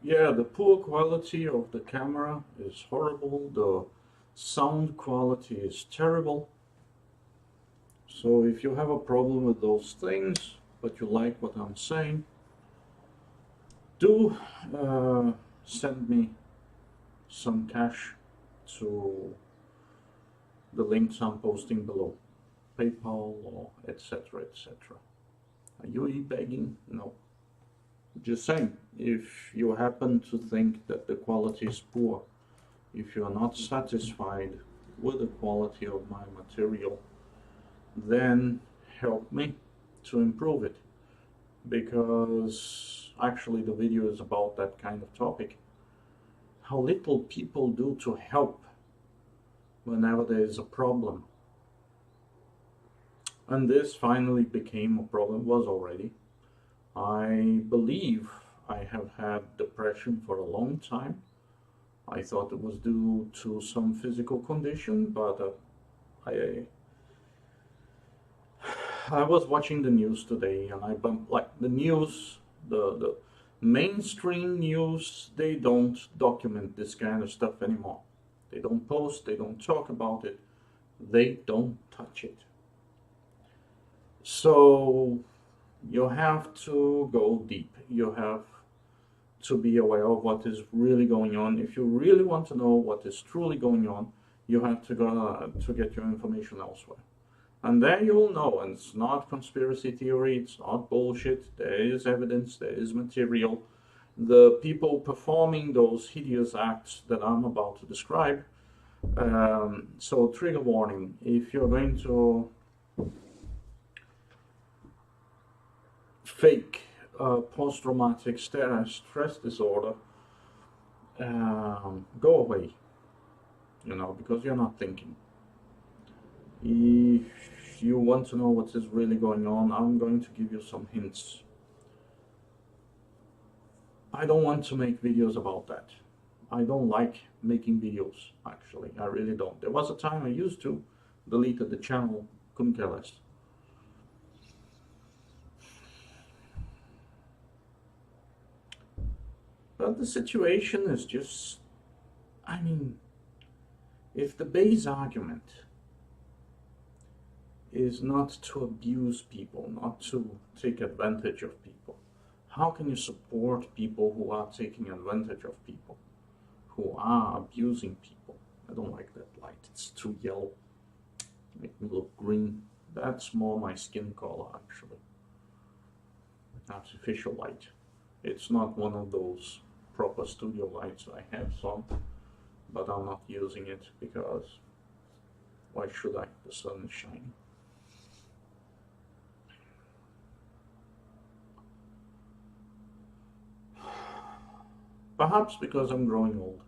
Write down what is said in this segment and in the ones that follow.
Yeah, the poor quality of the camera is horrible. The sound quality is terrible. So if you have a problem with those things, but you like what I'm saying, do send me some cash to the links I'm posting below, PayPal or etc. etc. Are you e-begging? No. Just saying, if you happen to think that the quality is poor, if you are not satisfied with the quality of my material, then help me to improve it. Because actually the video is about that kind of topic. How little people do to help whenever there is a problem. And this finally became a problem, was already. I believe I have had depression for a long time. I thought it was due to some physical condition, but I I was watching the news today, and I bumped like the news, the mainstream news. They don't document this kind of stuff anymore. They don't post. They don't talk about it. They don't touch it. So you have to go deep. You have to be aware of what is really going on. If you really want to know what is truly going on, you have to go to get your information elsewhere. And there you will know, and it's not conspiracy theory, it's not bullshit, there is evidence, there is material. The people performing those hideous acts that I'm about to describe. So trigger warning, if you're going to fake post-traumatic stress disorder, go away, because you're not thinking. If you want to know what is really going on, I'm going to give you some hints. I don't want to make videos about that. I don't like making videos, actually. I really don't. There was a time I used to, deleted the channel, couldn't care less. But the situation is just, I mean, if the base argument is not to abuse people, not to take advantage of people, how can you support people who are taking advantage of people, who are abusing people? I don't like that light. It's too yellow. Make me look green. That's more my skin color, actually. Artificial light. It's not one of those proper studio lights. I have some, but I'm not using it because why should I? The sun is shining. Perhaps because I'm growing old.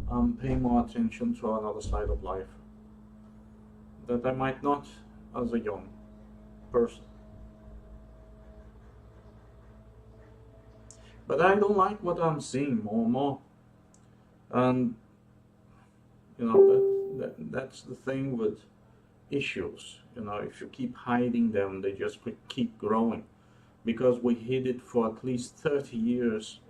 I'm paying more attention to another side of life that I might not as a young person. But I don't like what I'm seeing more and more. And that's the thing with issues. If you keep hiding them, they just keep growing. Because we hid it for at least 30 years,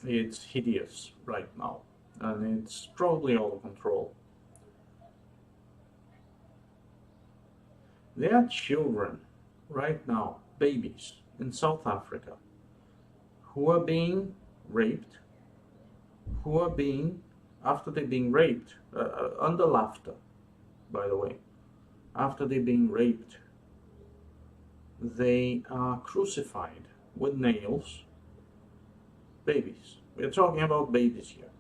it's hideous right now. And it's probably out of control. There are children right now, babies, in South Africa, who are being raped, after they're being raped, under laughter, by the way, after they're being raped, they are crucified with nails. Babies. We're talking about babies here.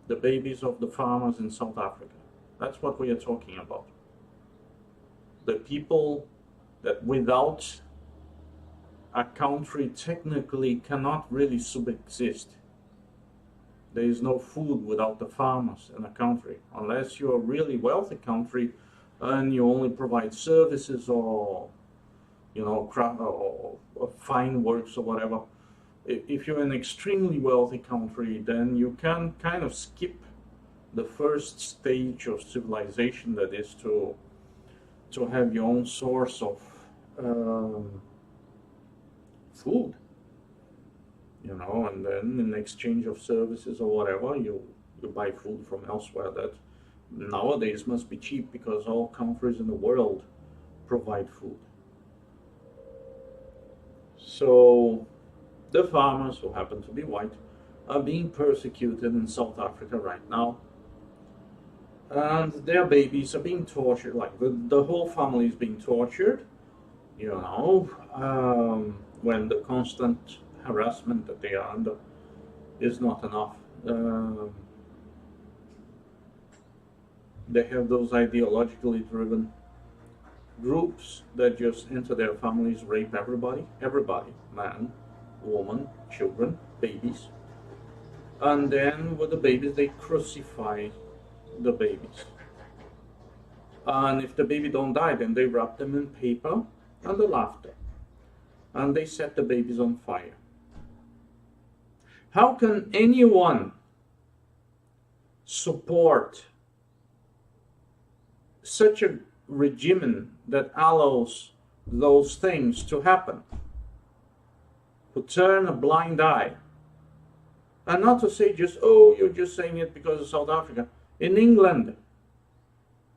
The babies of the farmers in South Africa. That's what we are talking about. The people that without a country technically cannot really subsist. There is no food without the farmers in a country, unless you're a really wealthy country and you only provide services or craft or fine works or whatever. If you're an extremely wealthy country, then you can kind of skip the first stage of civilization, that is to have your own source of food, you know, and then in exchange of services or whatever, you buy food from elsewhere that nowadays must be cheap because all countries in the world provide food. So the farmers, who happen to be white, are being persecuted in South Africa right now, and their babies are being tortured. Like the whole family is being tortured, you know, when the constant harassment that they are under is not enough. They have those ideologically driven groups that just enter their families, rape everybody, man, woman, children, babies, and then with the babies they crucify the babies. And if the baby don't die, then they wrap them in paper and the laughter, and they set the babies on fire. How can anyone support such a regime that allows those things to happen, who turn a blind eye? And not to say just, oh, you're just saying it because of South Africa. In England,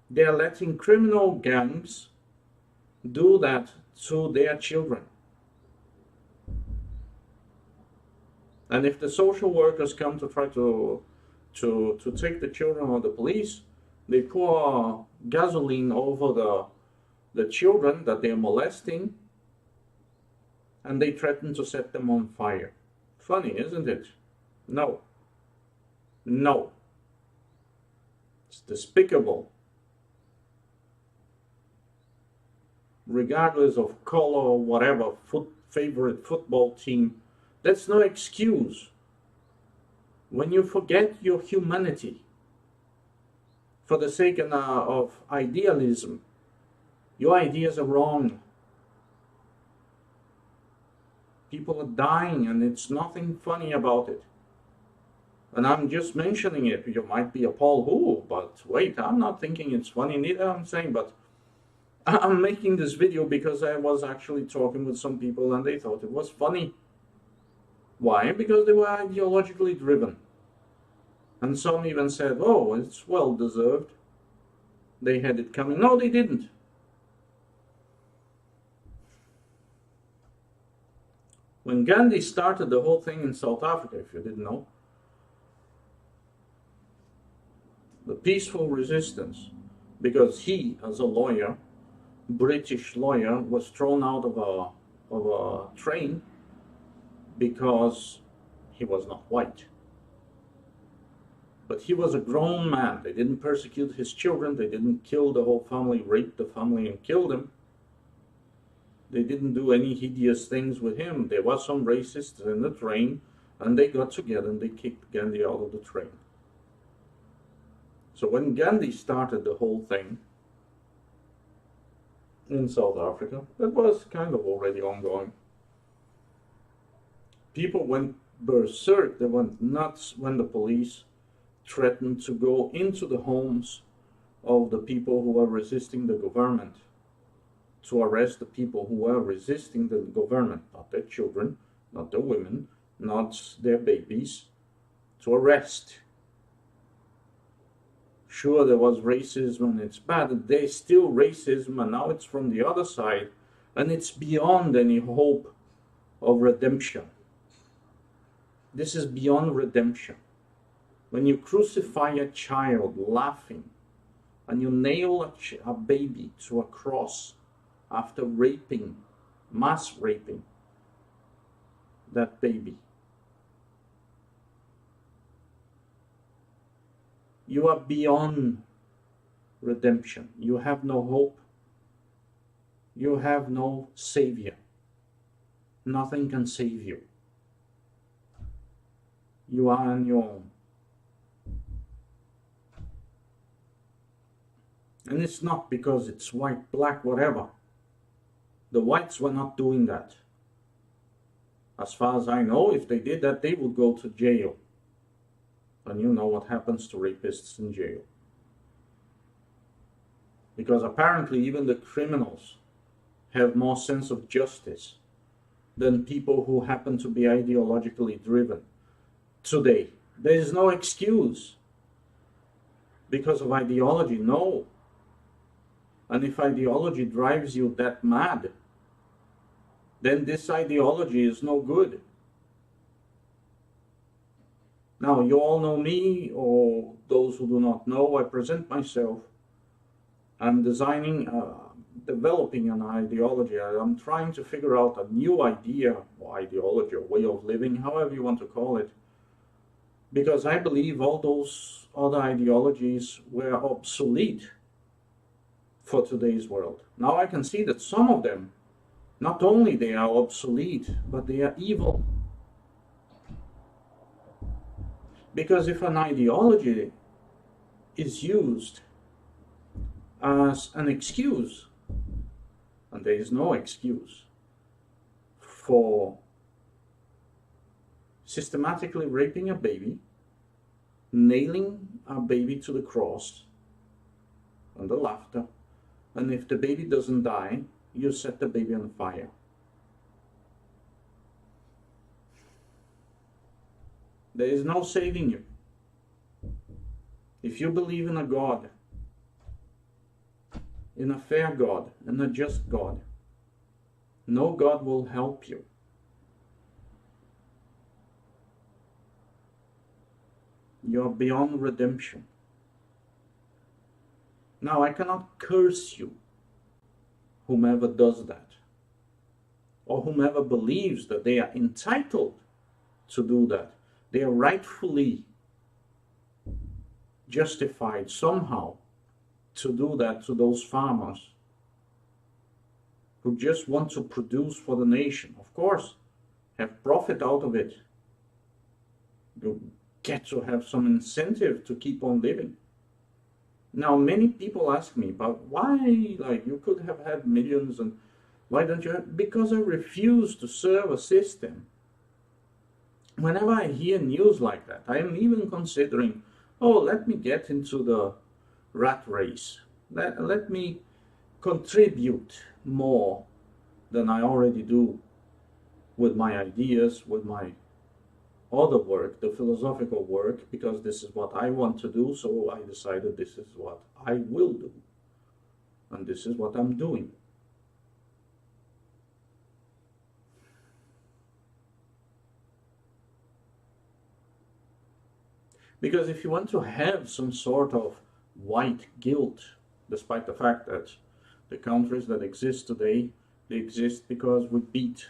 they're letting criminal gangs do that to their children. And if the social workers come to try to take the children or the police, they pour gasoline over the children that they're molesting, and they threaten to set them on fire. Funny, isn't it? No. No. It's despicable. Regardless of color or whatever, favorite football team, that's no excuse. When you forget your humanity for the sake of idealism, your ideas are wrong. People are dying and it's nothing funny about it. And I'm just mentioning it. You might be appalled, who? But wait, I'm not thinking it's funny neither, I'm saying, but I'm making this video because I was actually talking with some people and they thought it was funny. Why? Because they were ideologically driven. And some even said, oh, it's well deserved. They had it coming. No, they didn't. When Gandhi started the whole thing in South Africa, if you didn't know, the peaceful resistance, because he, as a lawyer, British lawyer, was thrown out of a train because he was not white. But he was a grown man. They didn't persecute his children. They didn't kill the whole family, rape the family and kill them. They didn't do any hideous things with him. There were some racists in the train, and they got together and they kicked Gandhi out of the train. So when Gandhi started the whole thing in South Africa, that was kind of already ongoing. People went berserk, they went nuts when the police threatened to go into the homes of the people who were resisting the government, to arrest the people who were resisting the government, not their children, not their women, not their babies, to arrest. Sure, there was racism and it's bad. There's still racism, and now it's from the other side, and it's beyond any hope of redemption. This is beyond redemption. When you crucify a child laughing, and you nail a baby to a cross after raping, mass raping that baby, you are beyond redemption. You have no hope. You have no savior. Nothing can save you. You are on your own. And it's not because it's white, black, whatever. The whites were not doing that. As far as I know, if they did that, they would go to jail. And you know what happens to rapists in jail. Because apparently even the criminals have more sense of justice than people who happen to be ideologically driven today. There is no excuse because of ideology, no. And if ideology drives you that mad, then this ideology is no good. Now, you all know me, or those who do not know, I present myself. I'm developing an ideology. I'm trying to figure out a new idea, or ideology, or way of living, however you want to call it. Because I believe all those other ideologies were obsolete for today's world. Now I can see that some of them, not only they are obsolete, but they are evil. Because if an ideology is used as an excuse, and there is no excuse for systematically raping a baby, nailing a baby to the cross, and the laughter, and if the baby doesn't die, you set the baby on fire. There is no saving you. If you believe in a God, in a fair God, and a just God, no God will help you. You are beyond redemption. Now, I cannot curse you, whomever does that, or whomever believes that they are entitled to do that. They are rightfully justified somehow to do that to those farmers who just want to produce for the nation. Of course, have profit out of it. You get to have some incentive to keep on living. Now, many people ask me about why, like, you could have had millions, and why don't you have? Because I refuse to serve a system. Whenever I hear news like that, I am even considering, oh, let me get into the rat race. Let me contribute more than I already do with my ideas, with my other work, the philosophical work, because this is what I want to do, so I decided this is what I will do. And this is what I'm doing. Because if you want to have some sort of white guilt, despite the fact that the countries that exist today, they exist because we beat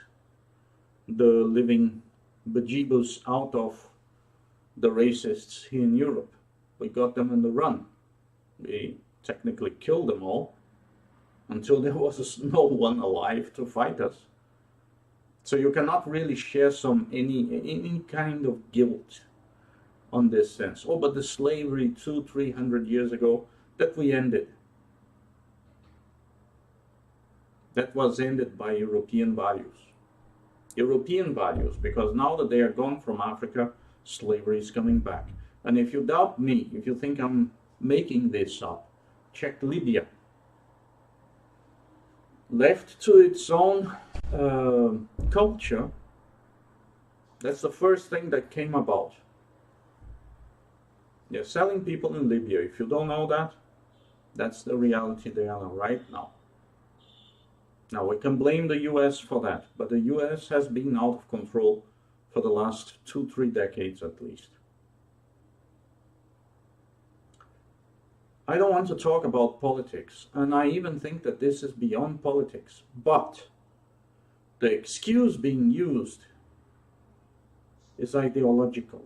the living bejeebus out of the racists here in Europe. We got them in the run. We technically killed them all until there was no one alive to fight us. So you cannot really share any kind of guilt on this sense. Oh, but the slavery 200-300 years ago, that we ended. That was ended by European values. European values, because now that they are gone from Africa, slavery is coming back. And if you doubt me, if you think I'm making this up, check Libya. Left to its own culture, that's the first thing that came about. They're selling people in Libya. If you don't know that, that's the reality they are right now. Now, we can blame the US for that, but the US has been out of control for the last 2-3 decades at least. I don't want to talk about politics, and I even think that this is beyond politics, but the excuse being used is ideological.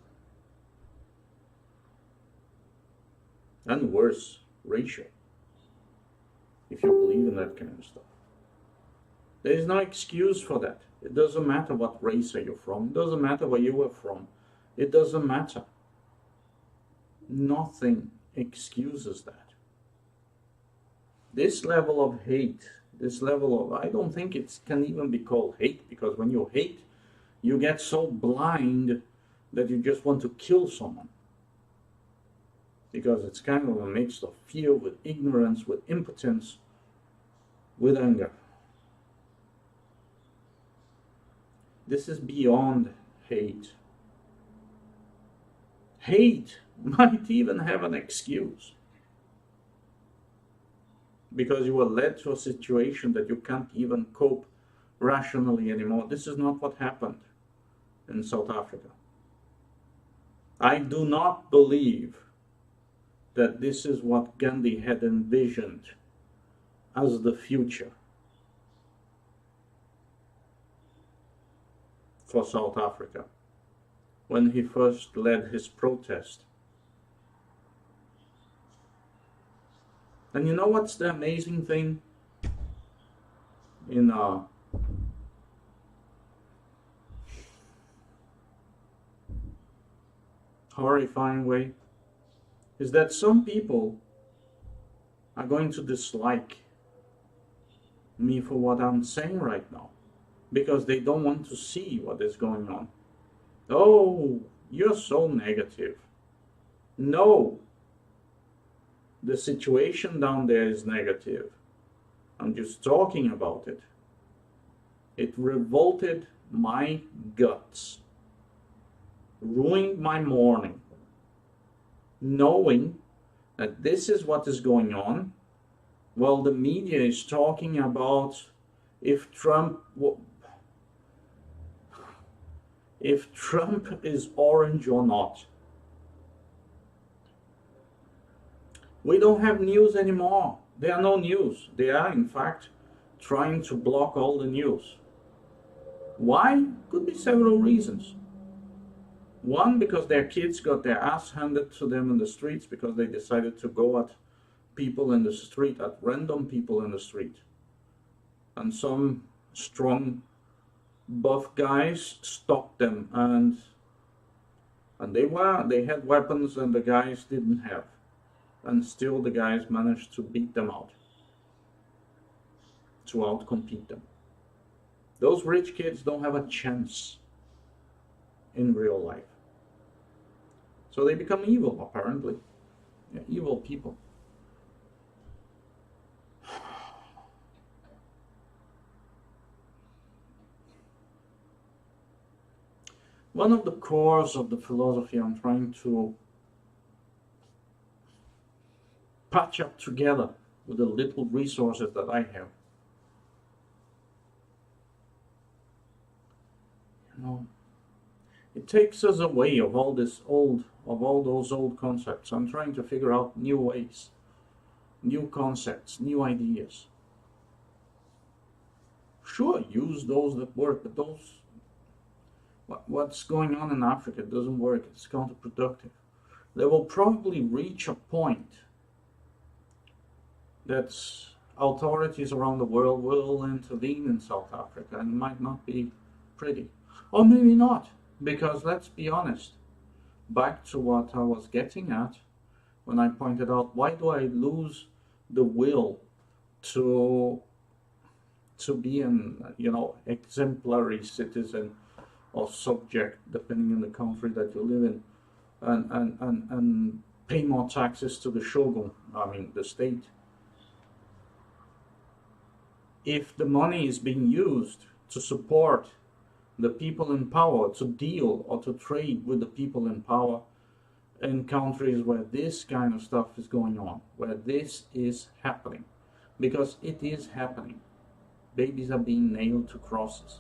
And worse, racial, if you believe in that kind of stuff. There is no excuse for that. It doesn't matter what race are you from. It doesn't matter where you are from. It doesn't matter. Nothing excuses that. This level of hate, this level of, I don't think it can even be called hate, because when you hate, you get so blind that you just want to kill someone. Because it's kind of a mix of fear with ignorance, with impotence, with anger. This is beyond hate. Hate might even have an excuse, because you were led to a situation that you can't even cope rationally anymore. This is not what happened in South Africa. I do not believe that this is what Gandhi had envisioned as the future for South Africa when he first led his protest. And you know what's the amazing thing? In a horrifying way, is that some people are going to dislike me for what I'm saying right now, because they don't want to see what is going on. Oh, you're so negative. No, the situation down there is negative. I'm just talking about it. It revolted my guts, ruined my morning, knowing that this is what is going on, while the media is talking about if Trump is orange or not. We don't have news anymore. There are no news. They are, in fact, trying to block all the news. Why? Could be several reasons. One, because their kids got their ass handed to them in the streets because they decided to go at people in the street, at random people in the street. And some strong, buff guys stopped them, and they had weapons and the guys didn't have. And still the guys managed to beat them out, to outcompete them. Those rich kids don't have a chance in real life. So they become evil, apparently. Yeah, evil people. One of the cores of the philosophy I'm trying to patch up together with the little resources that I have. You know, it takes us away of all those old concepts. I'm trying to figure out new ways, new concepts, new ideas. Sure, use those that work, but what's going on in Africa doesn't work. It's counterproductive. They will probably reach a point that authorities around the world will intervene in South Africa, and it might not be pretty. Or maybe not, because let's be honest, back to what I was getting at when I pointed out, why do I lose the will to be an exemplary citizen or subject, depending on the country that you live in, and pay more taxes to the shogun, the state? If the money is being used to support the people in power, to deal or to trade with the people in power in countries where this kind of stuff is going on, where this is happening, because it is happening. Babies are being nailed to crosses.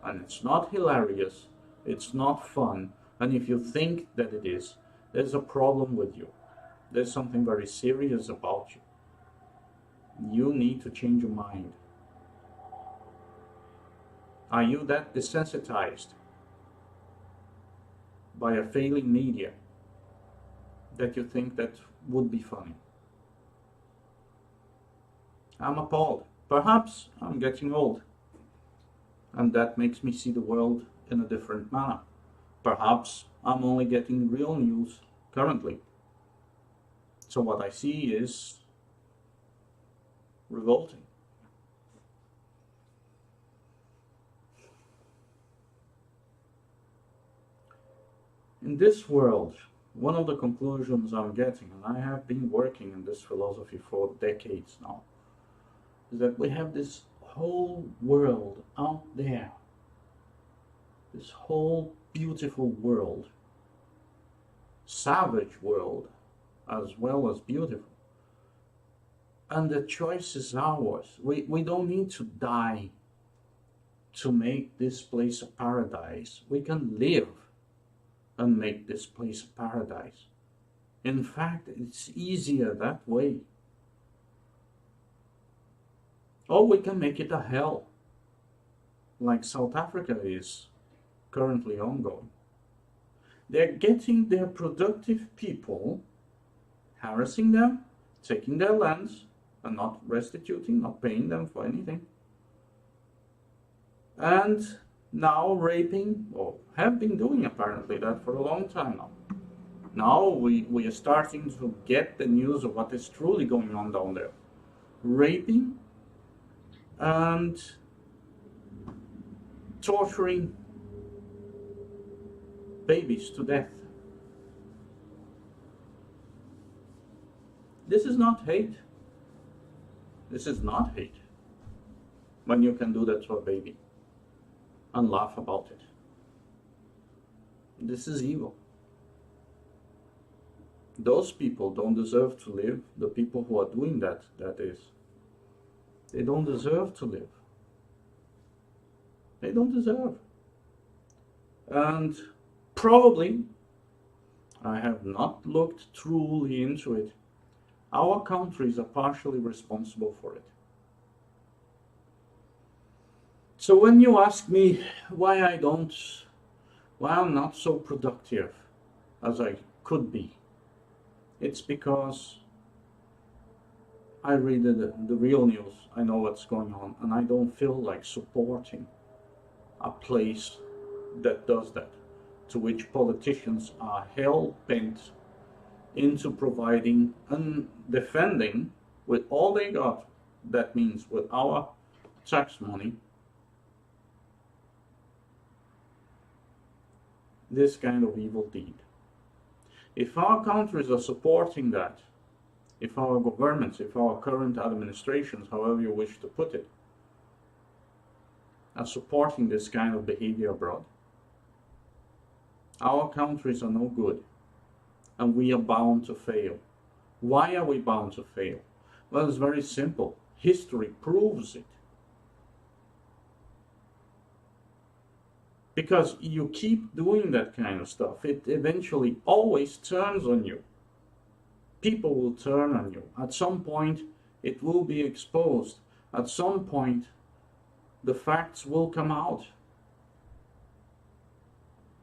And it's not hilarious, it's not fun, and if you think that it is, there's a problem with you. There's something very serious about you. You need to change your mind. Are you that desensitized by a failing media that you think that would be funny? I'm appalled. Perhaps I'm getting old, and that makes me see the world in a different manner. Perhaps I'm only getting real news currently. So what I see is revolting. In this world, one of the conclusions I'm getting, and I have been working in this philosophy for decades now, is that we have this whole world out there this whole beautiful world, savage world, as well as beautiful. And the choice is ours. We don't need to die to make this place a paradise. We can live and make this place a paradise. In fact, it's easier that way. Or we can make it a hell, like South Africa is currently ongoing. They're getting their productive people, harassing them, taking their lands, and not restituting, not paying them for anything. And now raping, or have been doing apparently that for a long time now. Now we are starting to get the news of what is truly going on down there. Raping and torturing babies to death. This is not hate. This is not hate. When you can do that to a baby and laugh about it. This is evil. Those people don't deserve to live. The people who are doing that, that is. They don't deserve to live. They don't deserve. And probably, I have not looked truly into it, our countries are partially responsible for it. So when you ask me why I'm not so productive as I could be, it's because I read the real news, I know what's going on, and I don't feel like supporting a place that does that, to which politicians are hell-bent into providing and defending with all they got, that means with our tax money, this kind of evil deed. If our countries are supporting that, if our governments, if our current administrations, however you wish to put it, are supporting this kind of behavior abroad, our countries are no good, and we are bound to fail. Why are we bound to fail? Well, it's very simple. History proves it. Because you keep doing that kind of stuff, it eventually always turns on you. People will turn on you. At some point, it will be exposed. At some point, the facts will come out.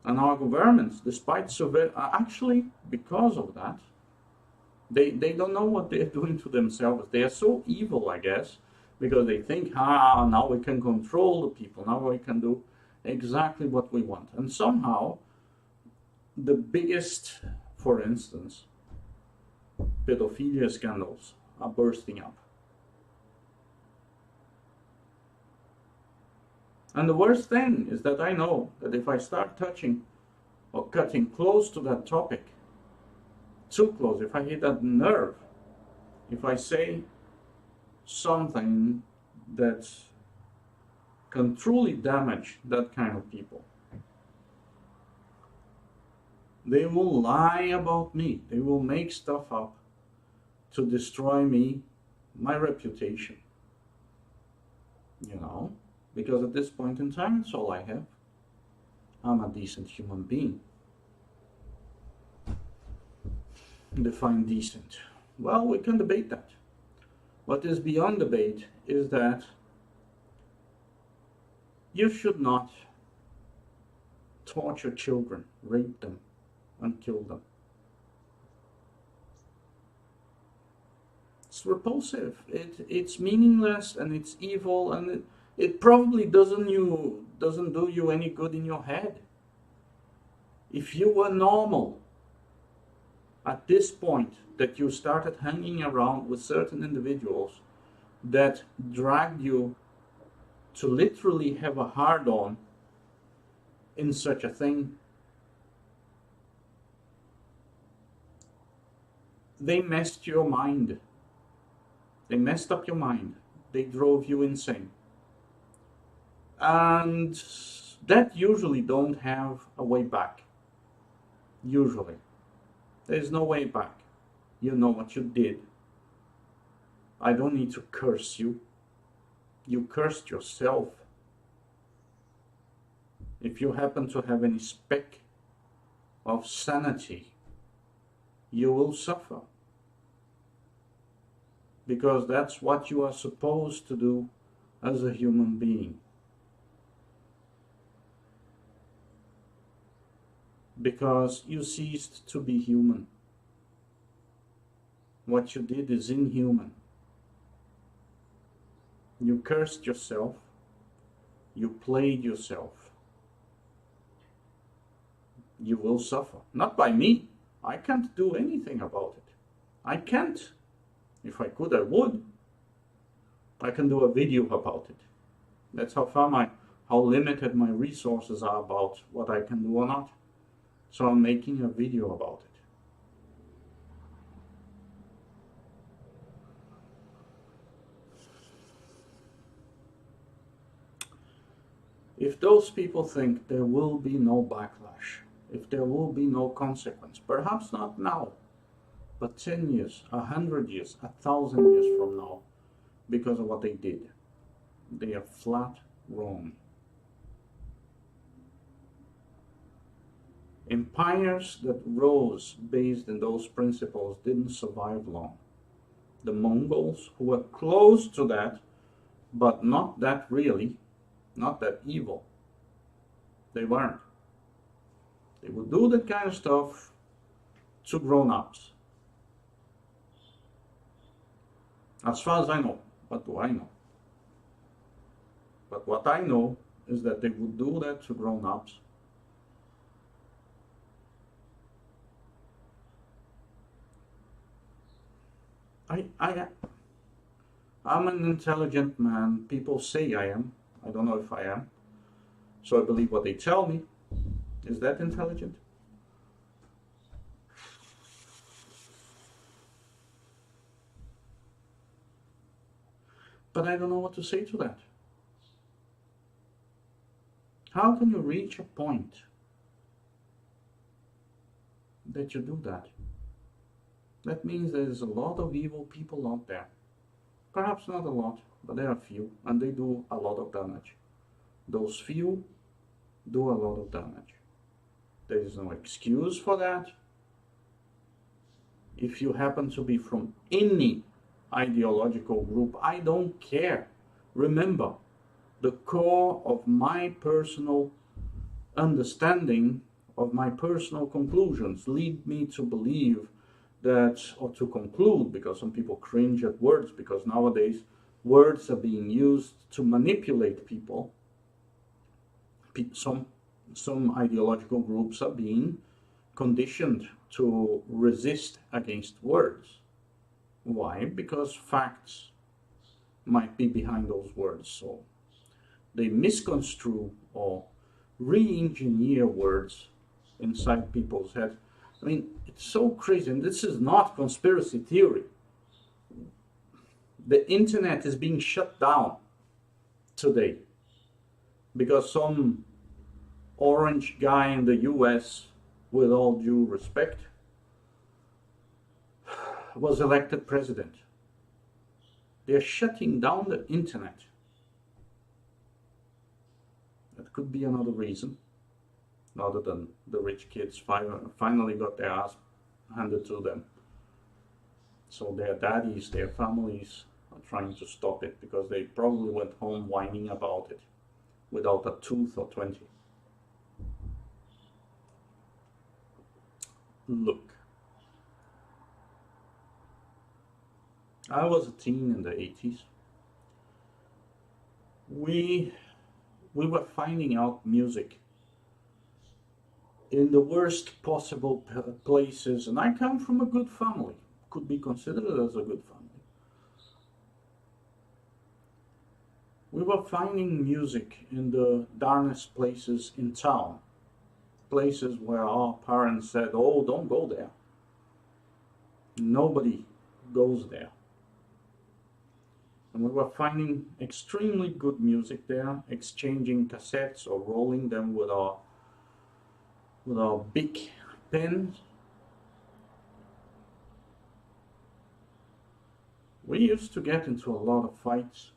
And our governments, despite actually, because of that, they don't know what they're doing to themselves. They are so evil, I guess, because they think, now we can control the people. Now we can do exactly what we want. And somehow, the biggest, for instance, pedophilia scandals are bursting up. And the worst thing is that I know that if I start touching or cutting close to that topic, too close, if I hit that nerve, if I say something that can truly damage that kind of people, they will lie about me. They will make stuff up to destroy me, my reputation. You know? Because at this point in time, it's all I have. I'm a decent human being. Define decent. Well, we can debate that. What is beyond debate is that you should not torture children, rape them, and kill them. It's repulsive. It's meaningless, and it's evil, and it probably doesn't do you any good in your head. If you were normal at this point, that you started hanging around with certain individuals that dragged you to literally have a hard-on in such a thing, they messed your mind. They messed up your mind. They drove you insane. And that usually don't have a way back. Usually. There's no way back. You know what you did. I don't need to curse you. You cursed yourself. If you happen to have any speck of sanity, you will suffer. Because that's what you are supposed to do as a human being. Because you ceased to be human. What you did is inhuman. You cursed yourself. You played yourself. You will suffer. Not by me. I can't do anything about it. I can't. If I could, I would. I can do a video about it. That's how limited my resources are about what I can do or not. So I'm making a video about it. If those people think there will be no backlash, if there will be no consequence, perhaps not now, but 10 years, 100 years, 1,000 years from now, because of what they did, they are flat wrong. Empires that rose based on those principles didn't survive long. The Mongols, who were close to that, but not that really, not that evil, they weren't. They would do that kind of stuff to grown-ups. As far as I know. What do I know? But what I know is that they would do that to grown-ups. I'm an intelligent man. People say I am. I don't know if I am. So I believe what they tell me. Is that intelligent? But I don't know what to say to that. How can you reach a point that you do that? That means there's a lot of evil people out there. Perhaps not a lot, but there are few, and they do a lot of damage. Those few do a lot of damage. There is no excuse for that. If you happen to be from any ideological group, I don't care. Remember, the core of my personal understanding, of my personal conclusions, lead me to believe that, or to conclude, because some people cringe at words, because nowadays words are being used to manipulate people. Some ideological groups are being conditioned to resist against words. Why? Because facts might be behind those words. So they misconstrue or re-engineer words inside people's heads. I mean, it's so crazy, and this is not conspiracy theory. The internet is being shut down today because some orange guy in the US, with all due respect, was elected president. They're shutting down the internet. That could be another reason, other than the rich kids finally got their ass handed to them. So their daddies, their families are trying to stop it because they probably went home whining about it without a tooth or 20. Look, I was a teen in the 80s. We were finding out music in the worst possible places, and I come from a good family, could be considered as a good family. We were finding music in the darnest places in town, places where our parents said, oh, don't go there. Nobody goes there. And we were finding extremely good music there, exchanging cassettes or rolling them with our big pens. We used to get into a lot of fights.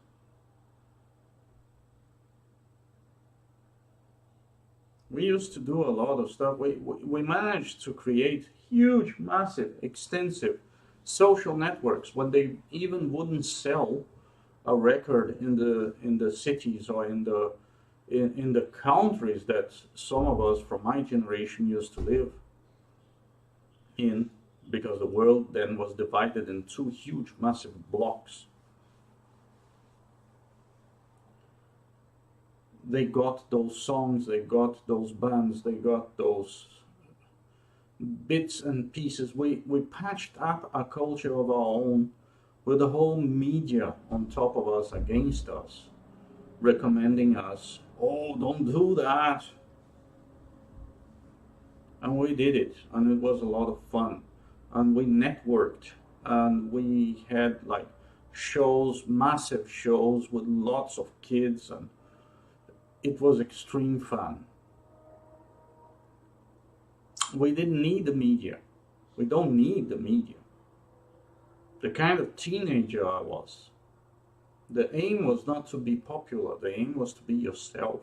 We used to do a lot of stuff. We managed to create huge, massive, extensive social networks when they even wouldn't sell a record in the cities or in the countries that some of us from my generation used to live in, because the world then was divided in two huge, massive blocks. They got those songs, they got those bands, they got those bits and pieces. We patched up a culture of our own with the whole media on top of us, against us, recommending us, oh, don't do that. And we did it, and it was a lot of fun. And we networked, and we had like shows, massive shows with lots of kids, and it was extreme fun. We didn't need the media. We don't need the media. The kind of teenager I was, the aim was not to be popular, the aim was to be yourself.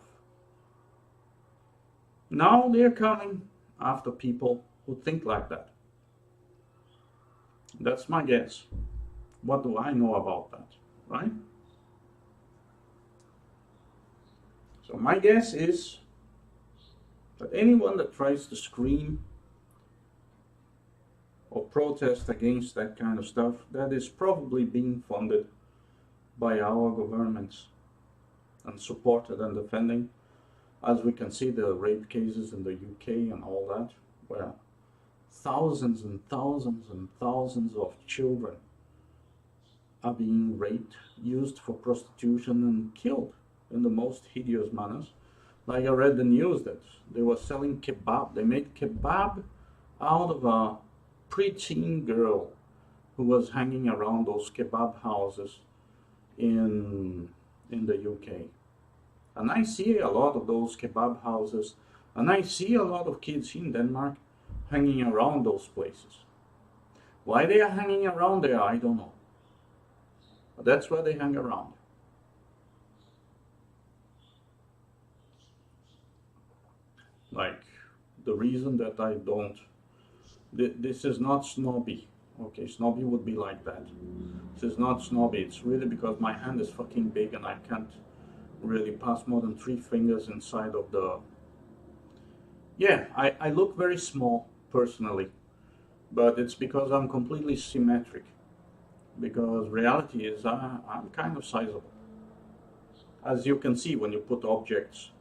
Now they're coming after people who think like that. That's my guess. What do I know about that, right? So my guess is that anyone that tries to scream or protest against that kind of stuff, that is probably being funded by our governments and supported and defending. As we can see, the rape cases in the UK and all that, where thousands and thousands and thousands of children are being raped, used for prostitution, and killed in the most hideous manners. Like I read the news that they were selling kebab. They made kebab out of a preteen girl who was hanging around those kebab houses in the UK. And I see a lot of those kebab houses, and I see a lot of kids in Denmark hanging around those places. Why they are hanging around there, I don't know. But that's where they hang around. Like, the reason that I don't, this is not snobby. Okay, snobby would be like that. This is not snobby. It's really because my hand is fucking big and I can't really pass more than 3 fingers inside of the... Yeah, I look very small, personally. But it's because I'm completely symmetric. Because reality is I'm kind of sizable. As you can see when you put objects,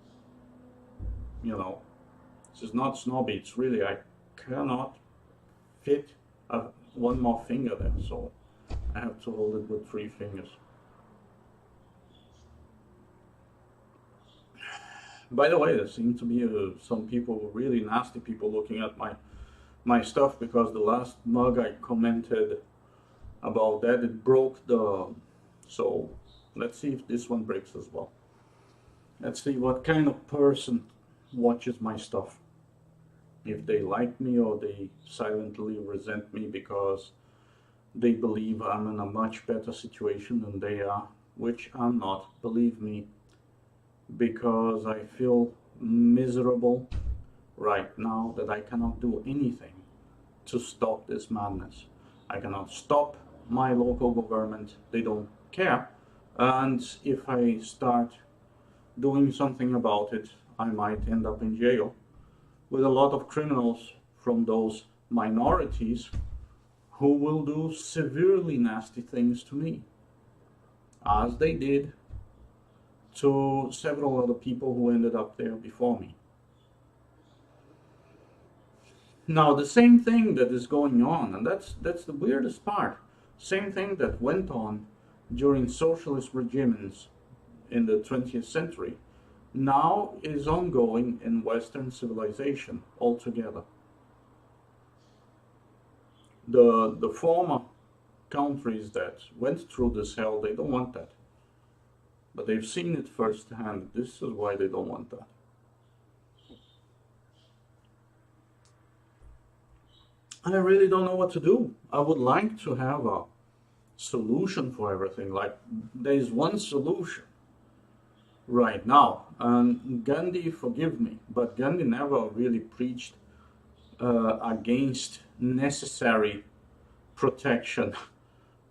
you know, this is not snobby. It's really, I cannot fit one more finger there, so I have to hold it with 3 fingers. By the way, there seem to be some people, really nasty people, looking at my stuff, because the last mug I commented about that, it broke the... So let's see if this one breaks as well. Let's see what kind of person watches my stuff. If they like me or they silently resent me because they believe I'm in a much better situation than they are, which I'm not, believe me, because I feel miserable right now that I cannot do anything to stop this madness. I cannot stop my local government, they don't care, and if I start doing something about it, I might end up in jail with a lot of criminals from those minorities who will do severely nasty things to me, as they did to several other people who ended up there before me. Now, the same thing that is going on, and that's the weirdest part, same thing that went on during socialist regimes in the 20th century, now is ongoing in Western civilization altogether. The former countries that went through this hell, they don't want that. But they've seen it firsthand. This is why they don't want that. I really don't know what to do. I would like to have a solution for everything. Like, there's one solution right now. And Gandhi, forgive me, but Gandhi never really preached against necessary protection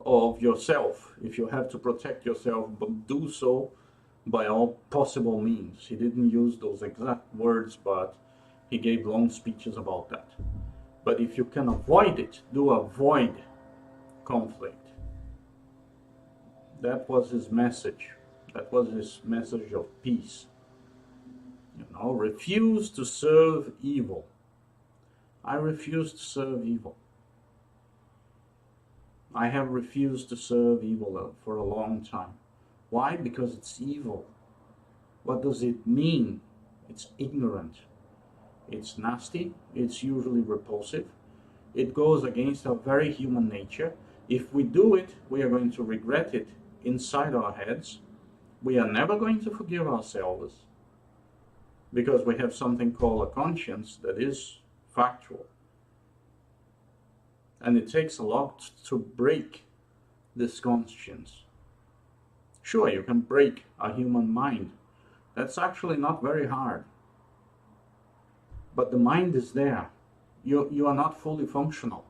of yourself. If you have to protect yourself, but do so by all possible means. He didn't use those exact words, but he gave long speeches about that. But if you can avoid it, do avoid conflict. That was his message. That was his message of peace. You know, refuse to serve evil. I refuse to serve evil. I have refused to serve evil for a long time. Why? Because it's evil. What does it mean? It's ignorant. It's nasty. It's usually repulsive. It goes against our very human nature. If we do it, we are going to regret it inside our heads. We are never going to forgive ourselves because we have something called a conscience that is factual. And it takes a lot to break this conscience. Sure, you can break a human mind. That's actually not very hard. But the mind is there. You are not fully functional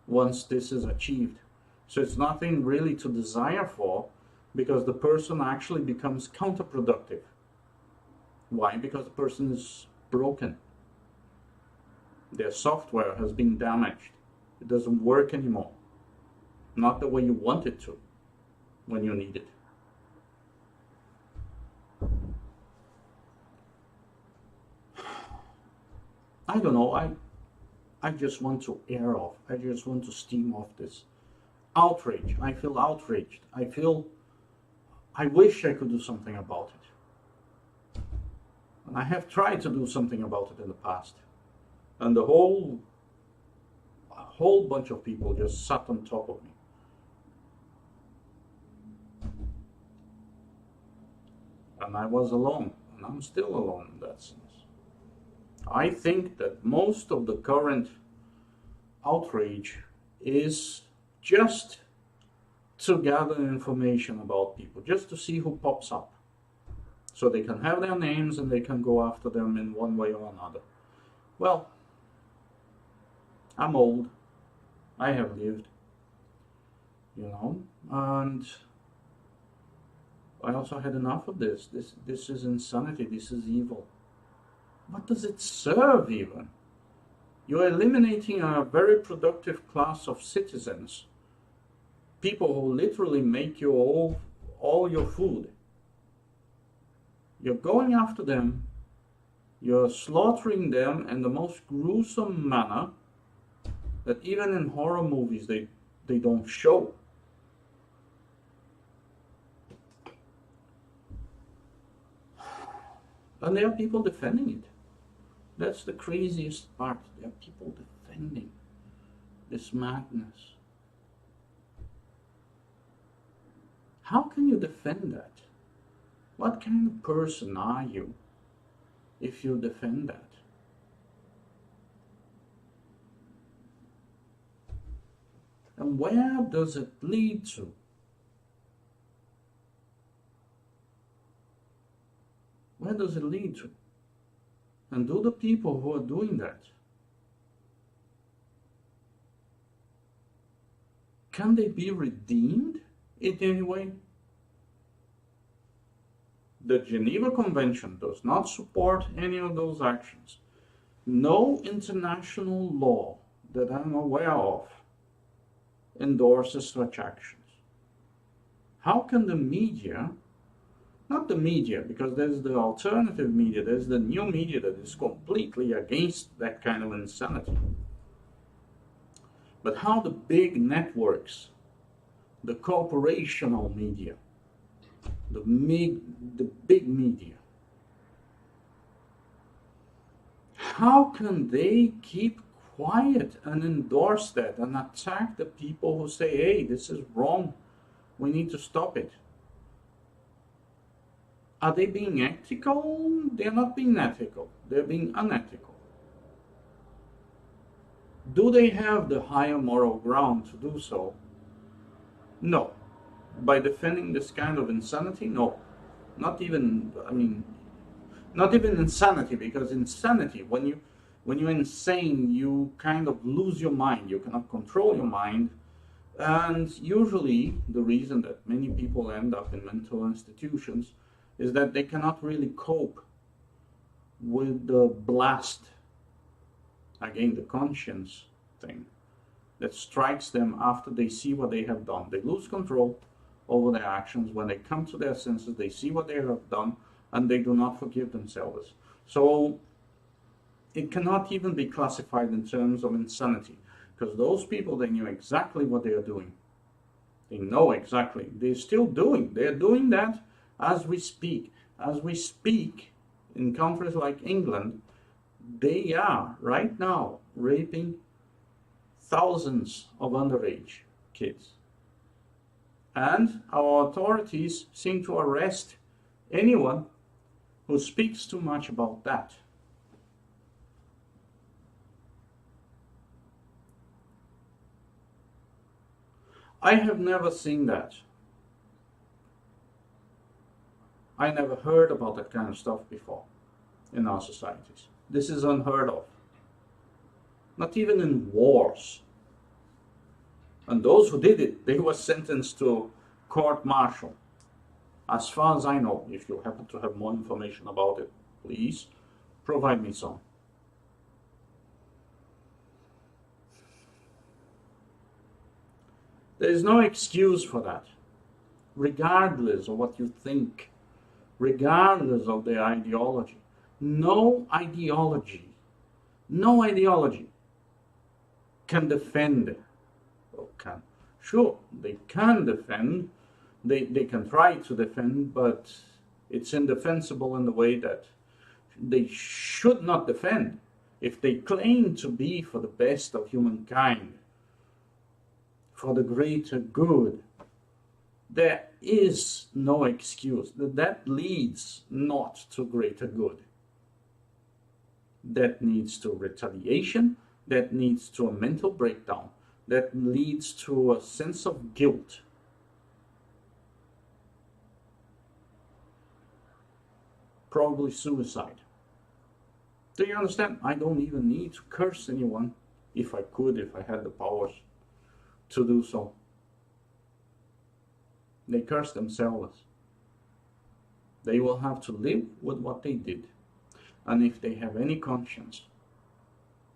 once this is achieved. So it's nothing really to desire for, because the person actually becomes counterproductive. Why? Because the person is broken. Their software has been damaged. It doesn't work anymore. Not the way you want it to when you need it. I don't know, I just want to air off. I just want to steam off this outrage. I feel outraged. I wish I could do something about it. And I have tried to do something about it in the past. And a whole bunch of people just sat on top of me. And I was alone. And I'm still alone in that sense. I think that most of the current outrage is just to gather information about people, just to see who pops up. So they can have their names and they can go after them in one way or another. Well, I'm old. I have lived, you know, and I also had enough of this. This is insanity. This is evil. What does it serve even? You're eliminating a very productive class of citizens. People who literally make you all your food. You're going after them. You're slaughtering them in the most gruesome manner that even in horror movies they don't show. And there are people defending it. That's the craziest part. There are people defending this madness. How can you defend that? What kind of person are you if you defend that? And where does it lead to? Where does it lead to? And do the people who are doing that, can they be redeemed in any way? The Geneva Convention does not support any of those actions. No international law that I'm aware of endorses such actions. How can the media, not the media, because there's the alternative media, there's the new media that is completely against that kind of insanity. But how the big networks, the corporational media, the big media, how can they keep quiet and endorse that and attack the people who say, hey, this is wrong, we need to stop it. Are they being ethical? They're not being ethical, they're being unethical. Do they have the higher moral ground to do so? No. By defending this kind of insanity? No. Not even, not even insanity, because insanity, when you're insane, you kind of lose your mind, you cannot control your mind, and usually the reason that many people end up in mental institutions is that they cannot really cope with the blast, again, the conscience thing, that strikes them after they see what they have done. They lose control over their actions. When they come to their senses, they see what they have done, and they do not forgive themselves. So it cannot even be classified in terms of insanity, because those people, they knew exactly what they are doing. They know exactly. They're still doing. They're doing that as we speak. As we speak, in countries like England, they are right now raping thousands of underage kids. And our authorities seem to arrest anyone who speaks too much about that. I have never seen that. I never heard about that kind of stuff before in our societies. This is unheard of. Not even in wars. And those who did it, they were sentenced to court-martial. As far as I know, if you happen to have more information about it, please provide me some. There is no excuse for that, regardless of what you think, regardless of their ideology. No ideology can defend, or can, sure, they can defend, they can try to defend, but it's indefensible in the way that they should not defend. If they claim to be for the best of humankind, for the greater good, there is no excuse. That leads not to greater good. That leads to retaliation, that leads to a mental breakdown, that leads to a sense of guilt. Probably suicide. Do you understand? I don't even need to curse anyone if I could, if I had the powers to do so. They curse themselves. They will have to live with what they did. And if they have any conscience,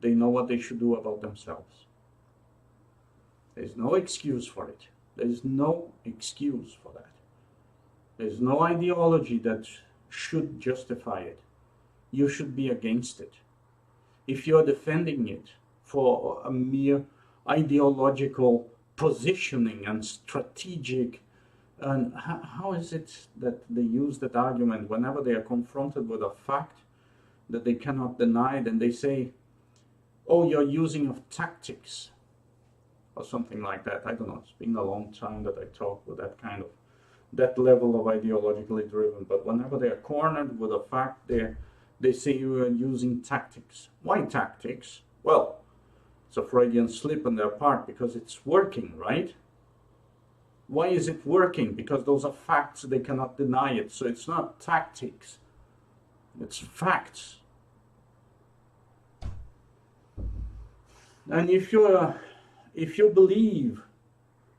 they know what they should do about themselves. There's no excuse for it. There's no excuse for that. There's no ideology that should justify it. You should be against it. If you're defending it for a mere ideological positioning and strategic, and how is it that they use that argument whenever they are confronted with a fact that they cannot deny, then they say, oh, you're using of tactics or something like that. I don't know, it's been a long time that I talk with that level of ideologically driven, but whenever they are cornered with a fact, they say you are using tactics. Why tactics? Well, it's a Freudian slip on their part, because it's working, right? Why is it working? Because those are facts, they cannot deny it. So it's not tactics, it's facts. And if you believe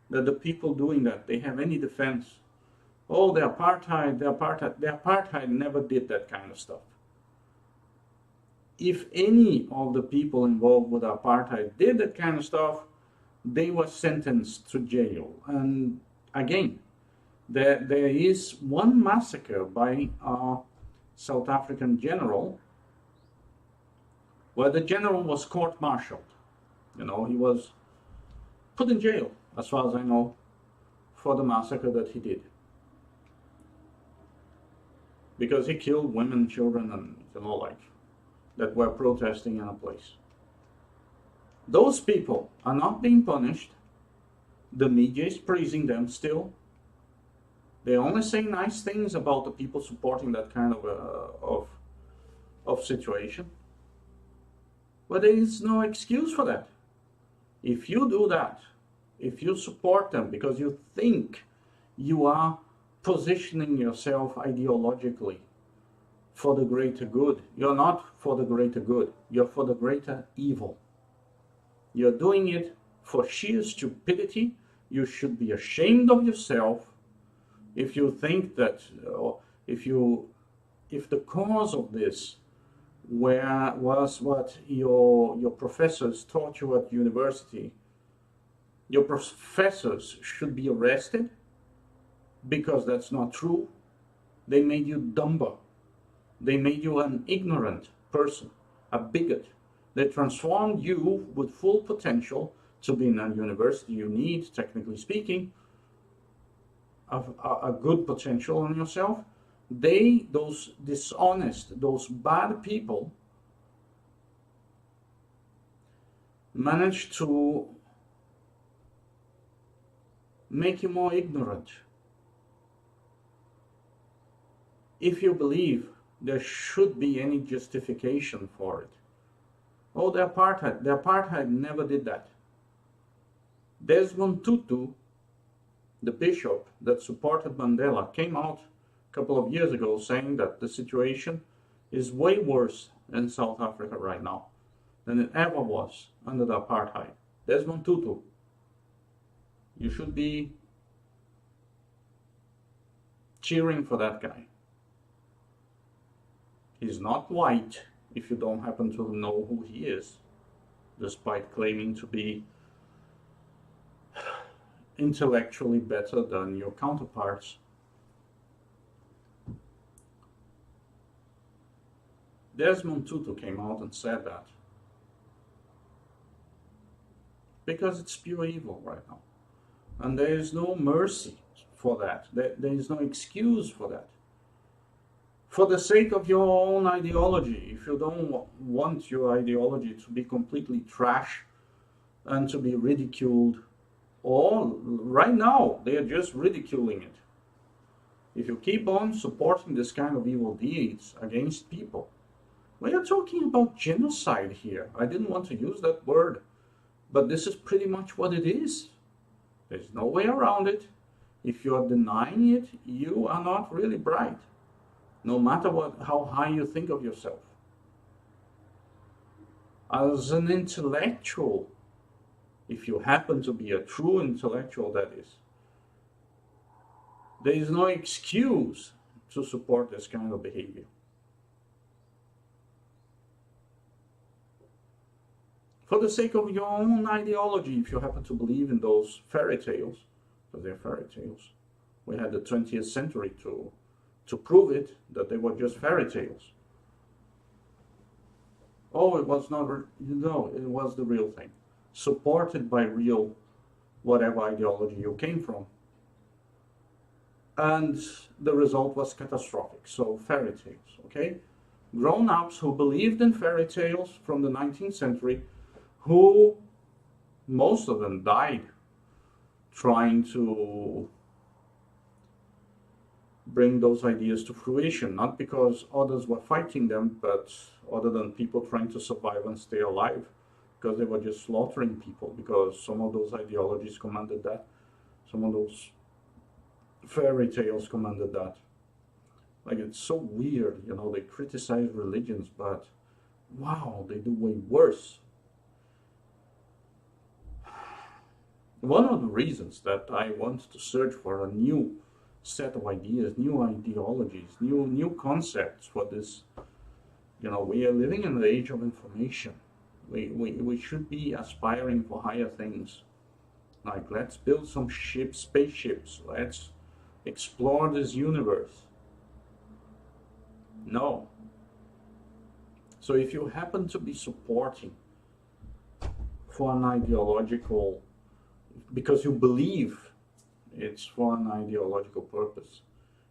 that the people doing that, they have any defense, oh, the apartheid never did that kind of stuff. If any of the people involved with apartheid did that kind of stuff, they were sentenced to jail. And again, there is one massacre by a South African general where the general was court-martialed. You know, he was put in jail, as far as I know, for the massacre that he did. Because he killed women, children, and like that were protesting in a place. Those people are not being punished. The media is praising them still. They only say nice things about the people supporting that kind of situation. But there is no excuse for that. If you do that, if you support them because you think you are positioning yourself ideologically for the greater good, you're not for the greater good, you're for the greater evil. You're doing it for sheer stupidity. You should be ashamed of yourself if you think that, if the cause of this was what your professors taught you at university. Your professors should be arrested because that's not true. They made you dumber. They made you an ignorant person, a bigot. They transformed you with full potential to be in a university you need, technically speaking, a good potential in yourself. Those dishonest, those bad people, managed to make you more ignorant. If you believe there should be any justification for it. Oh, the apartheid never did that. Desmond Tutu, the bishop that supported Mandela, came out a couple of years ago saying that the situation is way worse in South Africa right now than it ever was under the apartheid. Desmond Tutu, you should be cheering for that guy. He's not white, if you don't happen to know who he is, despite claiming to be intellectually better than your counterparts. Desmond Tutu came out and said that because it's pure evil right now, and there is no mercy for that. There is no excuse for that. For the sake of your own ideology, if you don't want your ideology to be completely trash and to be ridiculed, or right now they are just ridiculing it. If you keep on supporting this kind of evil deeds against people, we are talking about genocide here. I didn't want to use that word, but this is pretty much what it is. There's no way around it. If you are denying it, you are not really bright, no matter how high you think of yourself. As an intellectual, if you happen to be a true intellectual, that is, there is no excuse to support this kind of behavior. For the sake of your own ideology, if you happen to believe in those fairy tales, because they're fairy tales, we had the 20th century to prove it, that they were just fairy tales. Oh, it was not, it was the real thing, supported by real, whatever ideology you came from. And the result was catastrophic. So fairy tales, okay? Grown-ups who believed in fairy tales from the 19th century, who, most of them died trying to bring those ideas to fruition, not because others were fighting them, but other than people trying to survive and stay alive, because they were just slaughtering people, because some of those ideologies commanded that, some of those fairy tales commanded that. Like, it's so weird, you know, they criticize religions, but wow, they do way worse. One of the reasons that I want to search for a new set of ideas, new ideologies, new concepts for this, you know, we are living in the age of information. We should be aspiring for higher things. Like, let's build some spaceships, let's explore this universe. No. So if you happen to be supporting for an ideological, because you believe it's for an ideological purpose,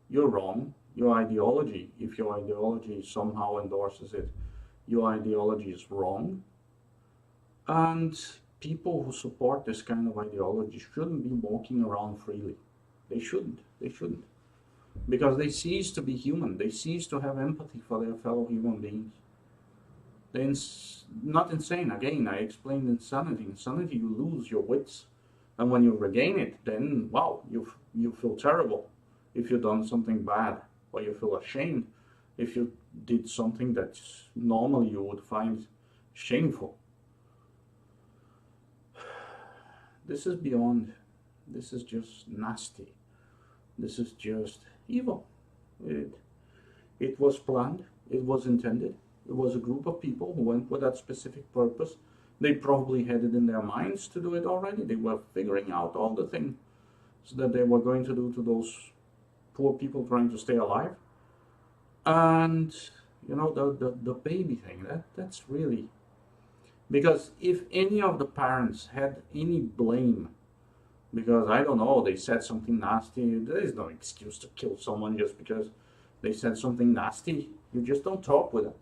you're wrong. Your ideology, if your ideology somehow endorses it, your ideology is wrong. And people who support this kind of ideology shouldn't be walking around freely. They shouldn't. They shouldn't. Because they cease to be human. They cease to have empathy for their fellow human beings. They're not insane. Again, I explained insanity. Insanity, you lose your wits. And when you regain it, then, wow, you feel terrible if you've done something bad, or you feel ashamed if you did something that normally you would find shameful. This is beyond. This is just nasty. This is just evil. It was planned. It was intended. It was a group of people who went with that specific purpose. They probably had it in their minds to do it already. They were figuring out all the things that they were going to do to those poor people trying to stay alive. And you know, the baby thing, that's really, because if any of the parents had any blame, because I don't know, they said something nasty, there is no excuse to kill someone just because they said something nasty. You just don't talk with them.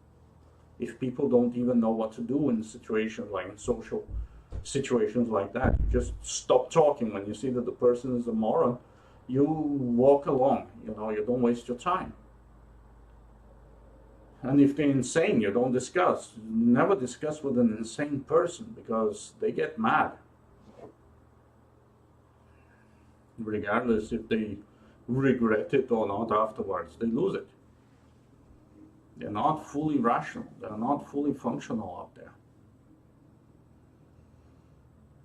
If people don't even know what to do in situations like in social situations like that, you just stop talking. When you see that the person is a moron, you walk along, you know, you don't waste your time. And if they're insane, you don't discuss. Never discuss with an insane person, because they get mad. Regardless if they regret it or not afterwards, they lose it. They're not fully rational. They're not fully functional out there.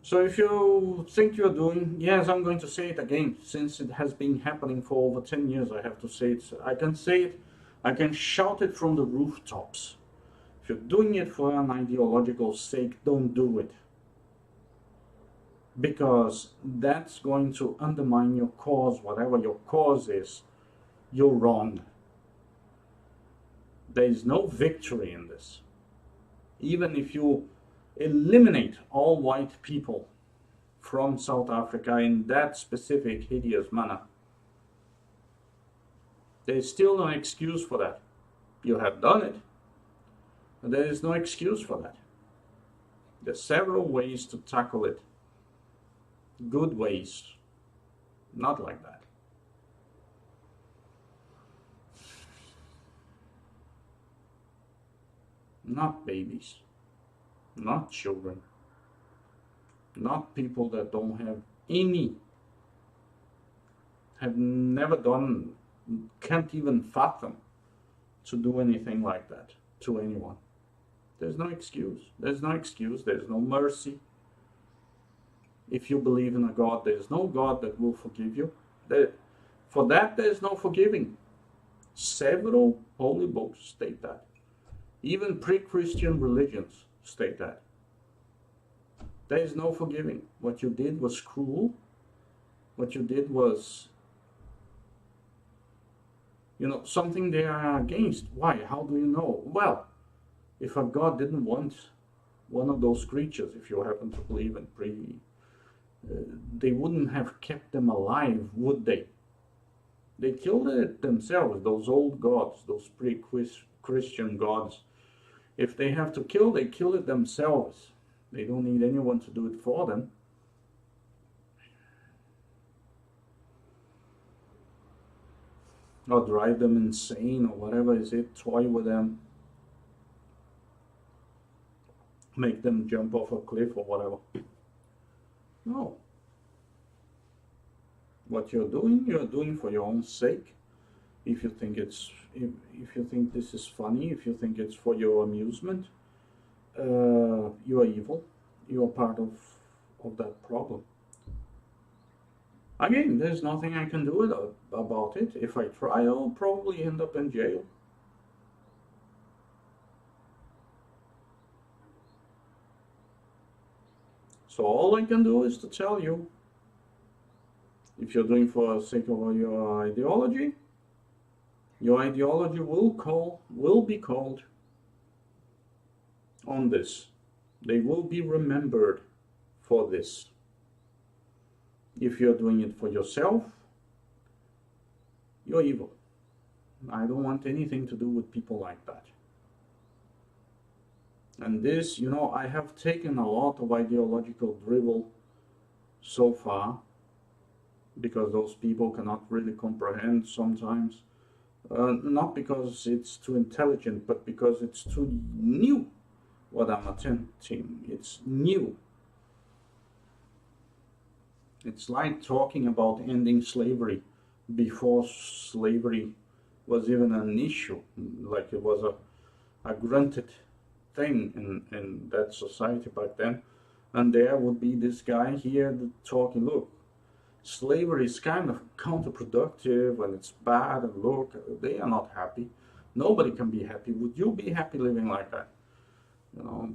So if you think you're doing, yes, I'm going to say it again, since it has been happening for over 10 years, I have to say it. I can say it, I can shout it from the rooftops. If you're doing it for an ideological sake, don't do it. Because that's going to undermine your cause. Whatever your cause is, you're wrong. There is no victory in this. Even if you eliminate all white people from South Africa in that specific hideous manner, there is still no excuse for that. You have done it, but there is no excuse for that. There are several ways to tackle it. Good ways, not like that. Not babies, not children, not people that don't have have never done, can't even fathom to do anything like that to anyone. There's no excuse. There's no excuse. There's no mercy. If you believe in a God, there's no God that will forgive you. For that, there's no forgiving. Several holy books state that. Even pre-Christian religions state that. There is no forgiving. What you did was cruel. What you did was, you know, something they are against. Why? How do you know? Well, if a God didn't want one of those creatures, if you happen to believe in they wouldn't have kept them alive, would they? They killed it themselves, those old gods, those pre-Christian gods. If they have to kill, they kill it themselves. They don't need anyone to do it for them. Or drive them insane, or whatever is it, toy with them. Make them jump off a cliff or whatever. No. What you're doing for your own sake. If you think if you think this is funny, if you think it's for your amusement, you are evil. You are part of that problem. Again, there's nothing I can do about it. If I try, I'll probably end up in jail. So all I can do is to tell you, if you're doing for the sake of your ideology will be called on this. They will be remembered for this. If you're doing it for yourself, you're evil. I don't want anything to do with people like that. And this, you know, I have taken a lot of ideological dribble so far because those people cannot really comprehend sometimes. Not because it's too intelligent, but because it's too new what I'm attempting. It's new. It's like talking about ending slavery before slavery was even an issue, like it was a granted thing in that society back then. And there would be this guy here talking, look, slavery is kind of counterproductive and it's bad, and look, they are not happy. Nobody can be happy. Would you be happy living like that? You know,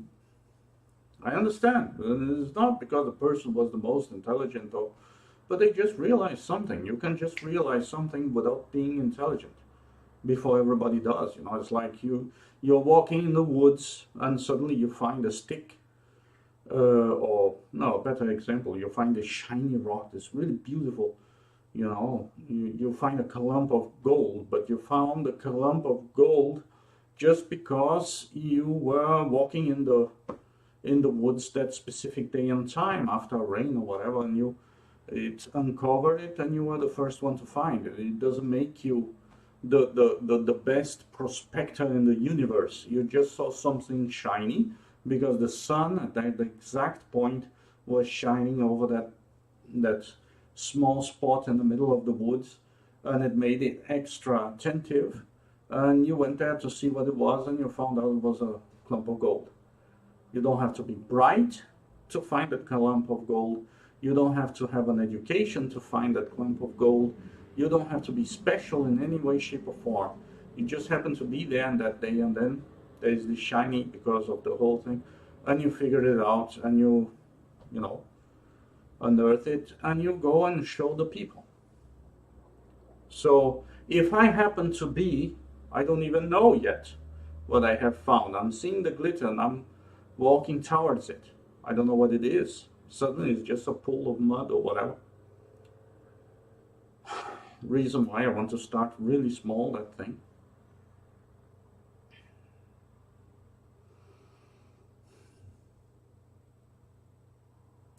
I understand. It's not because the person was the most intelligent, or, but they just realized something. You can just realize something without being intelligent before everybody does. You know, it's like you're walking in the woods and suddenly you find a stick, or no, a better example, you find a shiny rock that's really beautiful. You know, you find a clump of gold, but you found a clump of gold just because you were walking in the woods that specific day and time after rain or whatever, and it uncovered it and you were the first one to find it. It doesn't make you the best prospector in the universe. You just saw something shiny because the sun at that exact point was shining over that small spot in the middle of the woods, and it made it extra attentive, and you went there to see what it was, and you found out it was a clump of gold. You don't have to be bright to find that clump of gold. You don't have to have an education to find that clump of gold. You don't have to be special in any way, shape, or form. You just happen to be there on that day, and then there's the shiny because of the whole thing, and you figured it out, and you know, unearth it, and you go and show the people. So if I happen to be, I don't even know yet what I have found. I'm seeing the glitter and I'm walking towards it. I don't know what it is. Suddenly it's just a pool of mud or whatever. Reason why I want to start really small, that thing.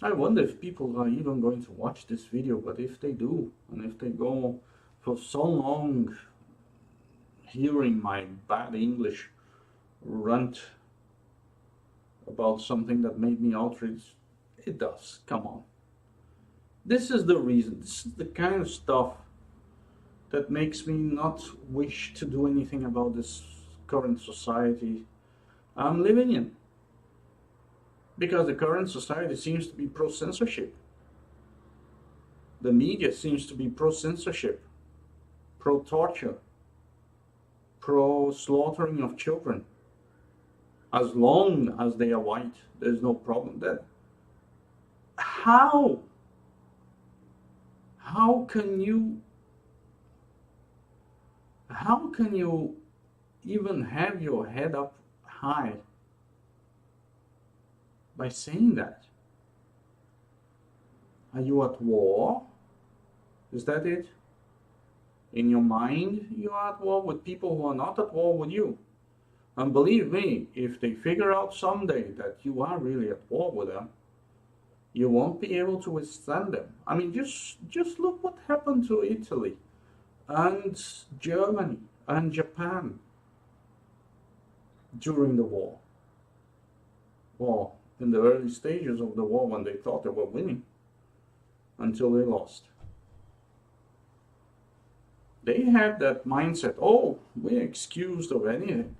I wonder if people are even going to watch this video, but if they do, and if they go for so long hearing my bad English rant about something that made me outraged, it does, come on. This is the reason, this is the kind of stuff that makes me not wish to do anything about this current society I'm living in. Because the current society seems to be pro-censorship. The media seems to be pro-censorship, pro-torture, pro-slaughtering of children. As long as they are white, there's no problem there. How can you even have your head up high by saying that? Are you at war? Is that it? In your mind, you are at war with people who are not at war with you. And believe me, if they figure out someday that you are really at war with them, you won't be able to withstand them. I mean, just look what happened to Italy and Germany and Japan during the war. Well, in the early stages of the war, when they thought they were winning, until they lost. They had that mindset, oh, we're excused of anything.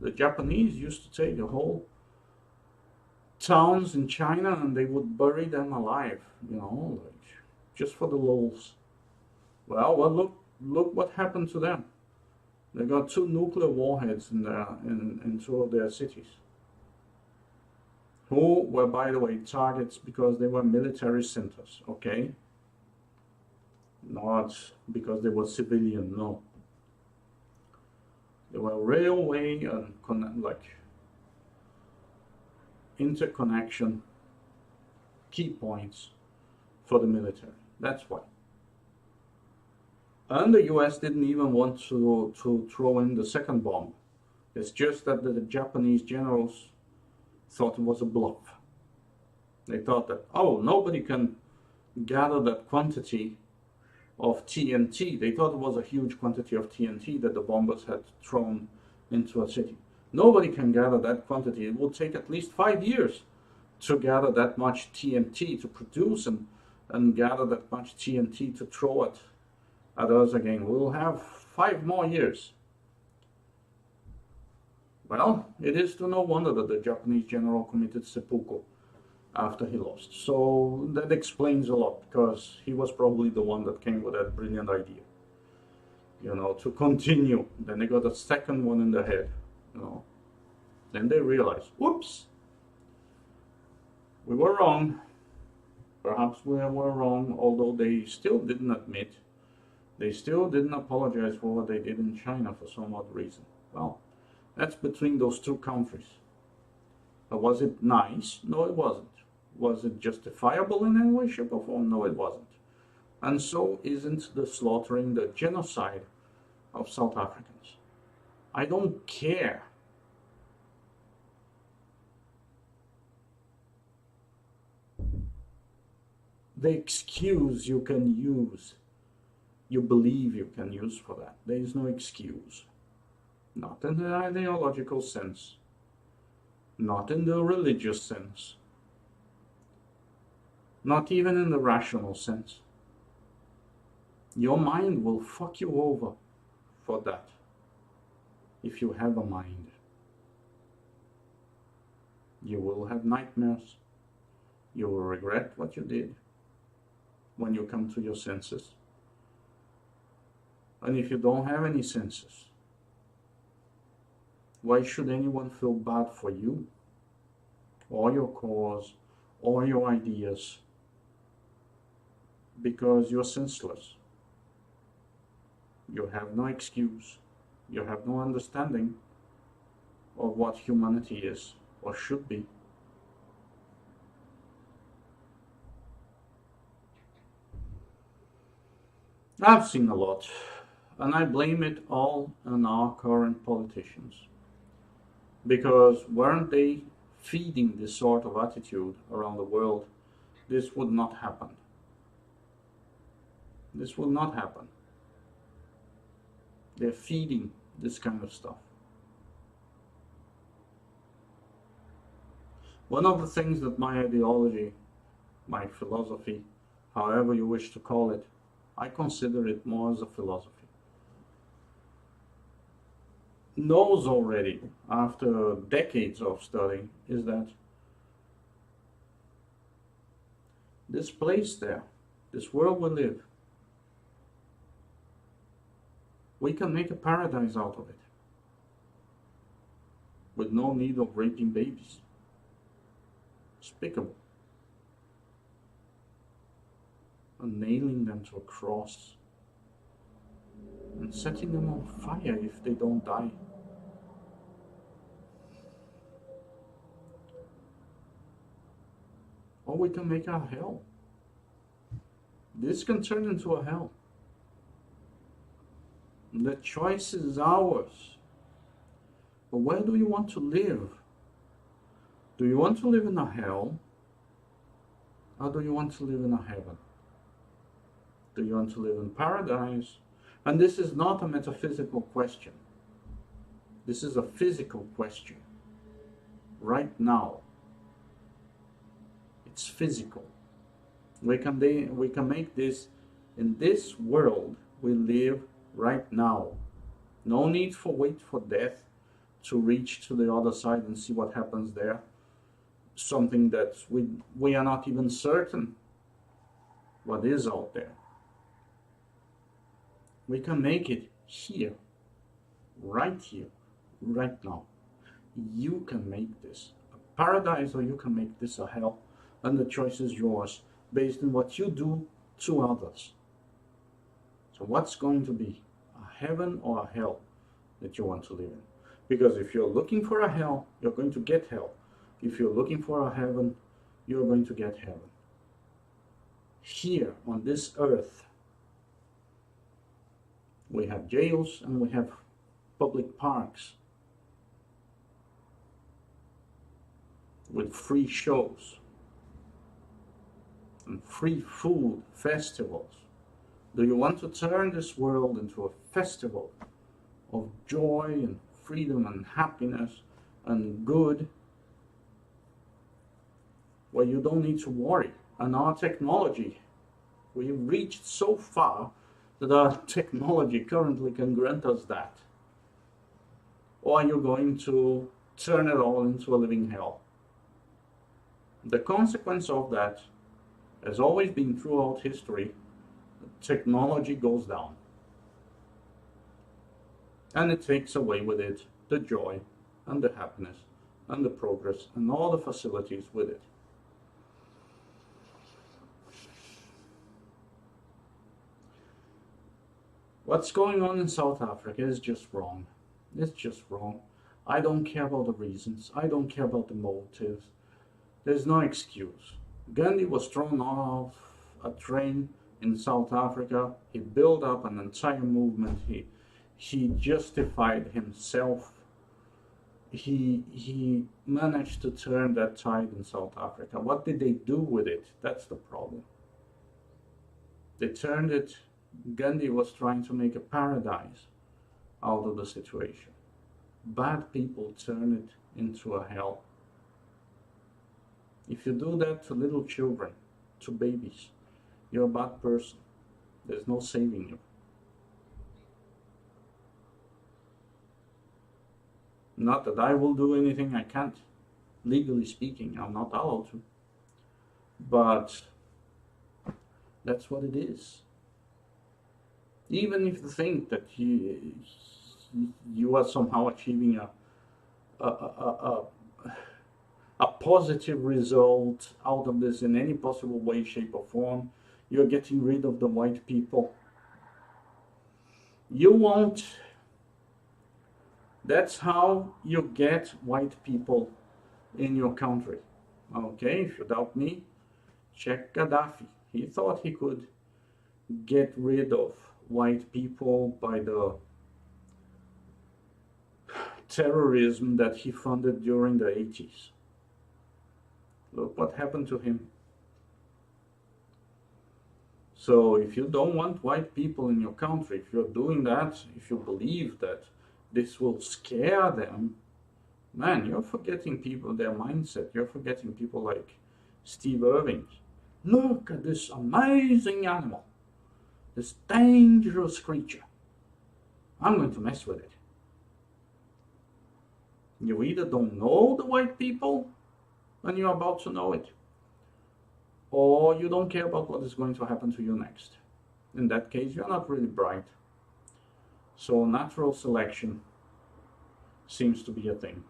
The Japanese used to take the whole towns in China and they would bury them alive, you know, like, just for the lulz. Well, look what happened to them. They got 2 nuclear warheads in 2 of their cities, who were, by the way, targets because they were military centers, okay? Not because they were civilian, no. They were railway and like interconnection key points for the military. That's why. And the US didn't even want to throw in the second bomb. It's just that the Japanese generals thought it was a bluff. They thought that, oh, nobody can gather that quantity of TNT. They thought it was a huge quantity of TNT that the bombers had thrown into a city. Nobody can gather that quantity. It will take at least 5 years to gather that much TNT, to produce and gather that much TNT to throw it at us again. We'll have 5 more years. Well, it is to no wonder that the Japanese general committed seppuku after he lost. So that explains a lot, because he was probably the one that came with that brilliant idea, you know, to continue. Then they got a second one in the head, you know. Then they realized, whoops, we were wrong. Perhaps we were wrong, although they still didn't admit, they still didn't apologize for what they did in China for some odd reason. Well, that's between those two countries. Was it nice? No, it wasn't. Was it justifiable in any way, shape, or form? No, it wasn't. And so isn't the slaughtering, the genocide of South Africans. I don't care. The excuse you can use, you believe you can use for that. There is no excuse. Not in the ideological sense. Not in the religious sense. Not even in the rational sense. Your mind will fuck you over for that, if you have a mind. You will have nightmares. You will regret what you did when you come to your senses. And if you don't have any senses, why should anyone feel bad for you, or your cause, or your ideas? Because you're senseless. You have no excuse. You have no understanding of what humanity is or should be. I've seen a lot, and I blame it all on our current politicians. Because weren't they feeding this sort of attitude around the world, this would not happen. This will not happen. They're feeding this kind of stuff. One of the things that my ideology, my philosophy, however you wish to call it, I consider it more as a philosophy, knows already after decades of study is that this place there, this world we live, we can make a paradise out of it with no need of raping babies. Despicable. And nailing them to a cross and setting them on fire if they don't die. Or we can make a hell. This can turn into a hell. The choice is ours. But where do you want to live? Do you want to live in a hell? Or do you want to live in a heaven? Do you want to live in paradise? And this is not a metaphysical question. This is a physical question. Right now. It's physical. We can make this in this world we live right now. No need for wait for death to reach to the other side and see what happens there. Something that we are not even certain what is out there. We can make it here, right now. You can make this a paradise, or you can make this a hell, and the choice is yours based on what you do to others. So what's going to be a heaven or a hell that you want to live in? Because if you're looking for a hell, you're going to get hell. If you're looking for a heaven, you're going to get heaven. Here on this earth, we have jails and we have public parks. with free shows and free food festivals? Do you want to turn this world into a festival of joy and freedom and happiness and good, where you don't need to worry? And our technology, we've reached so far that our technology currently can grant us that. Or are you going to turn it all into a living hell? The consequence of that has always been throughout history: technology goes down. And it takes away with it the joy and the happiness and the progress and all the facilities with it. What's going on in South Africa is just wrong. It's just wrong. I don't care about the reasons. I don't care about the motives. There's no excuse. Gandhi was thrown off a train in South Africa. He built up an entire movement. He justified himself. He managed to turn that tide in South Africa. What did they do with it? That's the problem. They turned it. Gandhi was trying to make a paradise out of the situation. Bad people turn it into a hell. If you do that to little children, to babies, you're a bad person. There's no saving you. Not that I will do anything I can't. Legally speaking, I'm not allowed to. But that's what it is. Even if you think that you are somehow achieving a positive result out of this in any possible way, shape, or form, you're getting rid of the white people. You won't. That's how you get white people in your country. Okay, if you doubt me, check Gaddafi. He thought he could get rid of white people by the terrorism that he funded during the 80s. Look what happened to him. So if you don't want white people in your country, if you're doing that, if you believe that this will scare them, man, you're forgetting people, their mindset. You're forgetting people like Steve Irving. Look at this amazing animal, this dangerous creature. I'm going to mess with it. You either don't know the white people and you're about to know it, or you don't care about what is going to happen to you next. In that case, you're not really bright. So natural selection seems to be a thing.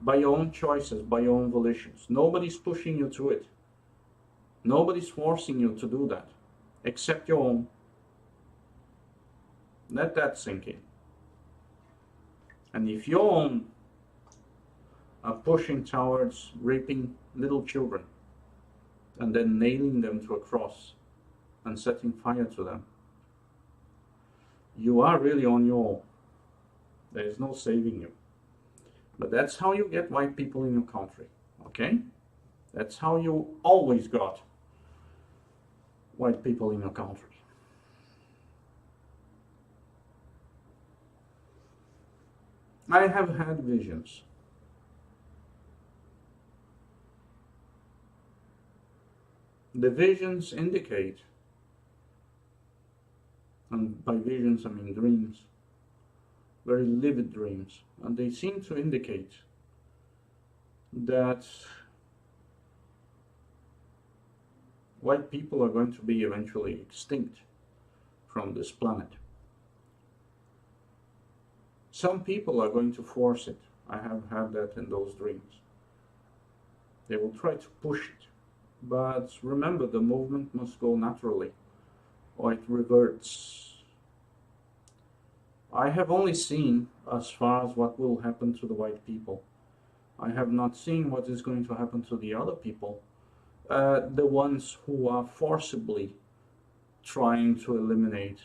By your own choices, by your own volitions. Nobody's pushing you to it. Nobody's forcing you to do that, except your own. Let that sink in. And if your own are pushing towards raping little children and then nailing them to a cross and setting fire to them, you are really on your own. There is no saving you. But that's how you get white people in your country, okay? That's how you always got white people in your country. I have had visions. The visions indicate, and by visions I mean dreams, very vivid dreams, and they seem to indicate that white people are going to be eventually extinct from this planet. Some people are going to force it. I have had that in those dreams. They will try to push it. But remember, the movement must go naturally, or it reverts. I have only seen as far as what will happen to the white people. I have not seen what is going to happen to the other people, the ones who are forcibly trying to eliminate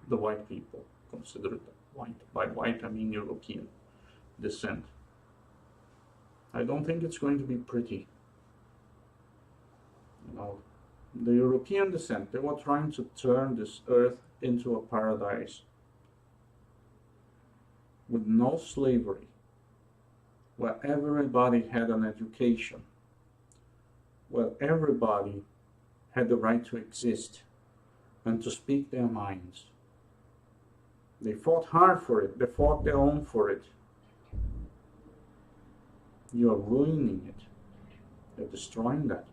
the white people, considered white. By white I mean European descent. I don't think it's going to be pretty. The European descent, they were trying to turn this earth into a paradise with no slavery, where everybody had an education, where everybody had the right to exist and to speak their minds. They fought hard for it. They fought their own for it. You are ruining it. You're destroying that.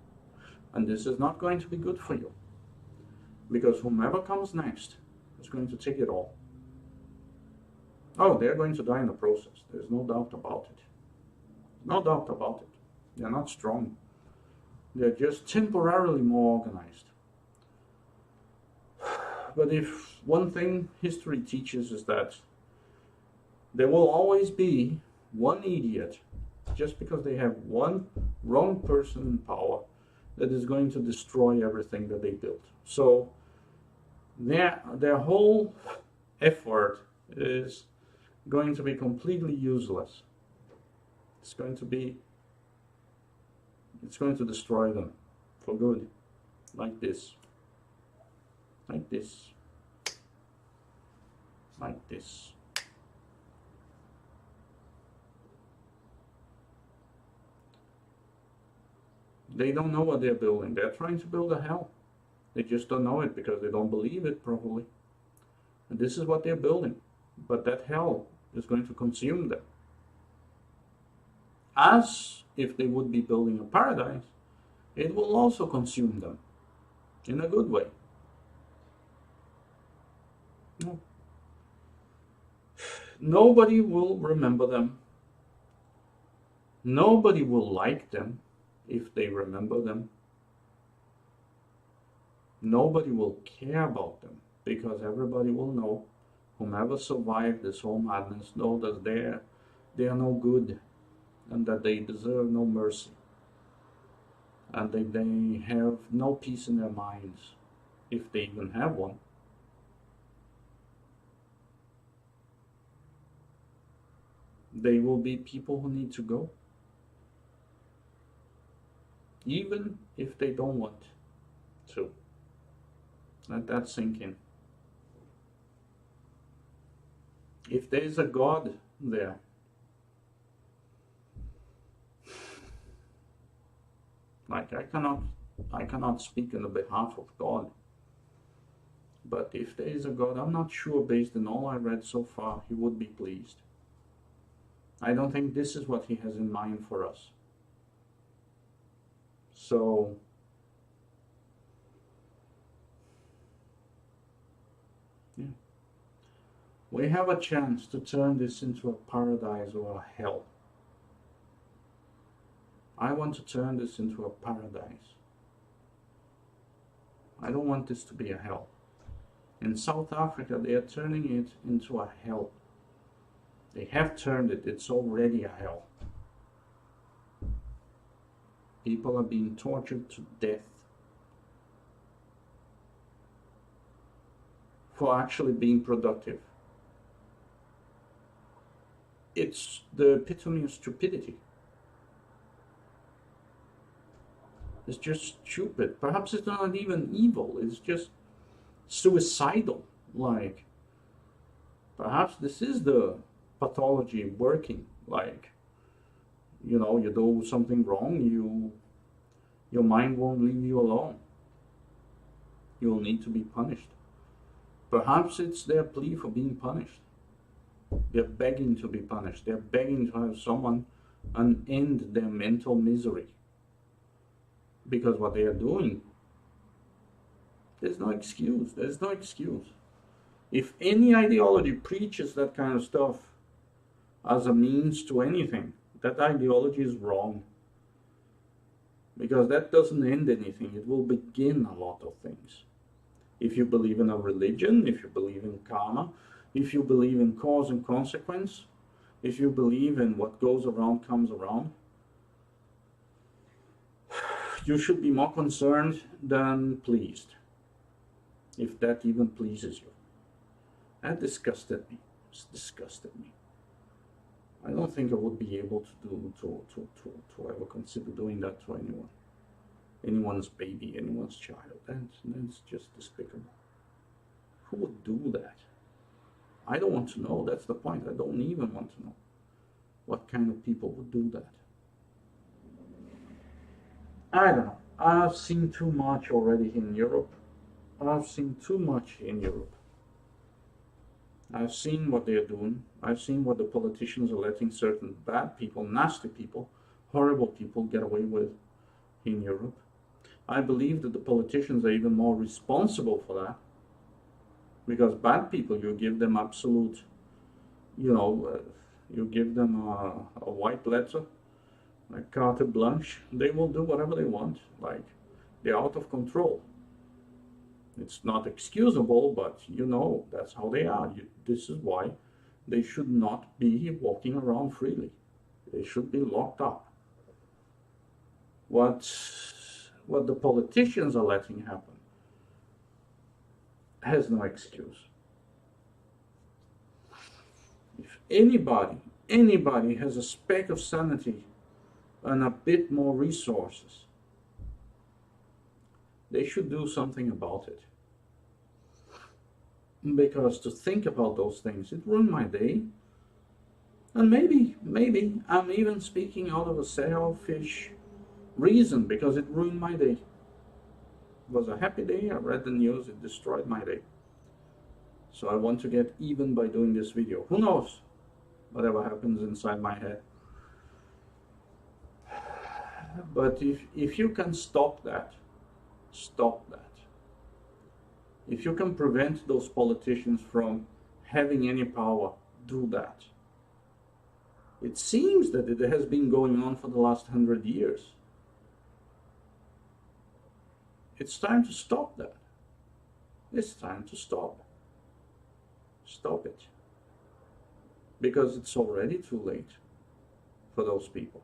And this is not going to be good for you. Because whomever comes next is going to take it all. Oh, they're going to die in the process. There's no doubt about it. No doubt about it. They're not strong. They're just temporarily more organized. But if one thing history teaches is that there will always be one idiot, just because they have one wrong person in power, that is going to destroy everything that they built. So their whole effort is going to be completely useless. It's going to destroy them for good, like this. Like this. Like this. They don't know what they're building. They're trying to build a hell. They just don't know it because they don't believe it properly. And this is what they're building. But that hell is going to consume them. As if they would be building a paradise, it will also consume them in a good way. No. Nobody will remember them. Nobody will like them if they remember them. Nobody will care about them because everybody will know, whomever survived this whole madness, know that they are no good and that they deserve no mercy and that they have no peace in their minds, if they even have one. They will be people who need to go, even if they don't want to. Let that sink in. If there is a God there, like I cannot speak on the behalf of God, but if there is a God, I'm not sure, based on all I read so far, he would be pleased. I don't think this is what he has in mind for us. So yeah, we have a chance to turn this into a paradise or a hell. I want to turn this into a paradise. I don't want this to be a hell. In South Africa, they are turning it into a hell. They have turned it. It's already a hell. People are being tortured to death for actually being productive. It's the epitome of stupidity. It's just stupid. Perhaps it's not even evil. It's just suicidal. Like, perhaps this is the pathology working. Like, you know, you do something wrong, your mind won't leave you alone. You'll need to be punished. Perhaps it's their plea for being punished. They're begging to be punished. They're begging to have someone end their mental misery. Because what they are doing, there's no excuse. There's no excuse. If any ideology preaches that kind of stuff as a means to anything, that ideology is wrong. Because that doesn't end anything. It will begin a lot of things. If you believe in a religion, if you believe in karma, if you believe in cause and consequence, if you believe in what goes around comes around, you should be more concerned than pleased, if that even pleases you. That disgusted me. It's disgusted me. I don't think I would be able to ever consider doing that to anyone. Anyone's baby, anyone's child. That's just despicable. Who would do that? I don't want to know. That's the point. I don't even want to know what kind of people would do that. I don't know. I've seen too much already in Europe. I've seen too much in Europe. I've seen what they're doing. I've seen what the politicians are letting certain bad people, nasty people, horrible people get away with in Europe. I believe that the politicians are even more responsible for that. Because bad people, you give them absolute, you give them a white letter, a carte blanche, they will do whatever they want. Like, they're out of control. It's not excusable, but that's how they are. This is why they should not be walking around freely. They should be locked up. What the politicians are letting happen has no excuse. If anybody has a speck of sanity and a bit more resources, they should do something about it. Because to think about those things, it ruined my day. And maybe I'm even speaking out of a selfish reason, because it ruined my day. It was a happy day, I read the news, it destroyed my day. So I want to get even by doing this video. Who knows whatever happens inside my head. But if you can stop that, stop that. If you can prevent those politicians from having any power, do that. It seems that it has been going on for the last 100 years. It's time to stop that. It's time to stop. Stop it. Because it's already too late for those people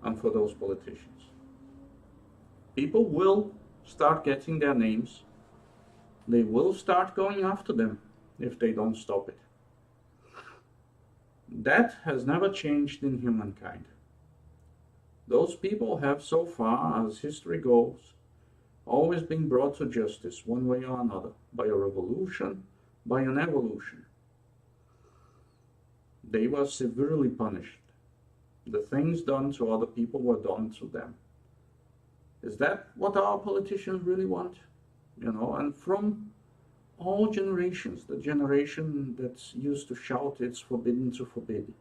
and for those politicians. People will start getting their names. They will start going after them if they don't stop it. That has never changed in humankind. Those people have, so far as history goes, always been brought to justice one way or another, by a revolution, by an evolution. They were severely punished. The things done to other people were done to them. Is that what our politicians really want? And from all generations, the generation that's used to shout, it's forbidden to forbid.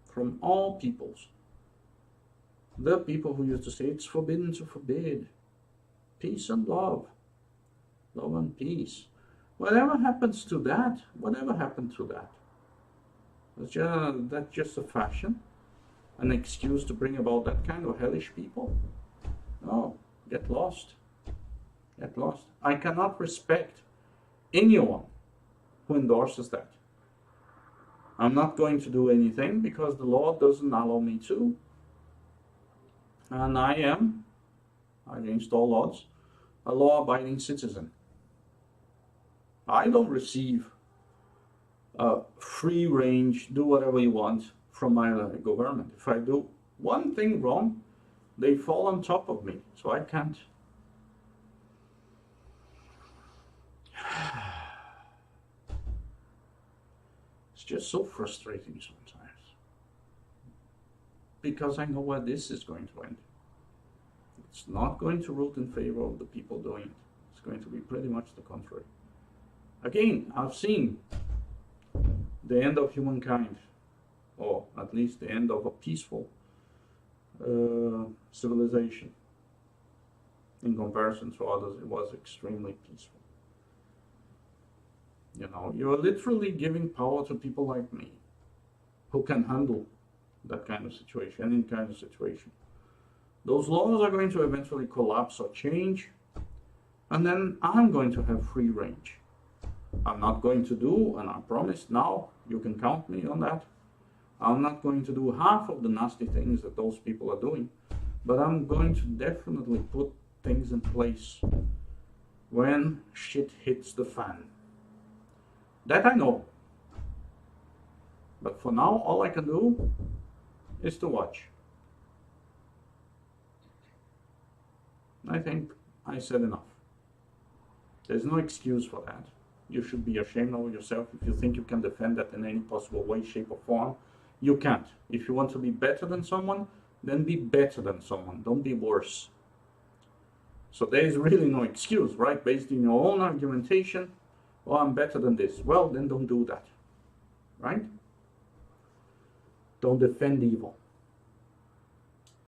From all peoples. The people who used to say, it's forbidden to forbid. Peace and love. Love and peace. Whatever happens to that? Whatever happened to that? That's just a fashion? An excuse to bring about that kind of hellish people? No, get lost. Get lost. I cannot respect anyone who endorses that. I'm not going to do anything because the law doesn't allow me to. And I am, against all odds, a law-abiding citizen. I don't receive free range, do whatever you want from my government. If I do one thing wrong, they fall on top of me, so I can't. It's just so frustrating sometimes. Because I know where this is going to end. It's not going to root in favor of the people doing it. It's going to be pretty much the contrary. Again, I've seen the end of humankind, or at least the end of a peaceful civilization. In comparison to others, it was extremely peaceful. You're literally giving power to people like me, who can handle that kind of situation, any kind of situation. Those laws are going to eventually collapse or change, and then I'm going to have free range. I'm not going to do, and I promise now, you can count me on that, I'm not going to do half of the nasty things that those people are doing, but I'm going to definitely put things in place when shit hits the fan. That I know. But for now, all I can do is to watch. I think I said enough. There's no excuse for that. You should be ashamed of yourself if you think you can defend that in any possible way, shape, or form. You can't. If you want to be better than someone, then be better than someone. Don't be worse. So there is really no excuse, right? Based on your own argumentation, oh, I'm better than this. Well, then don't do that, right? Don't defend evil.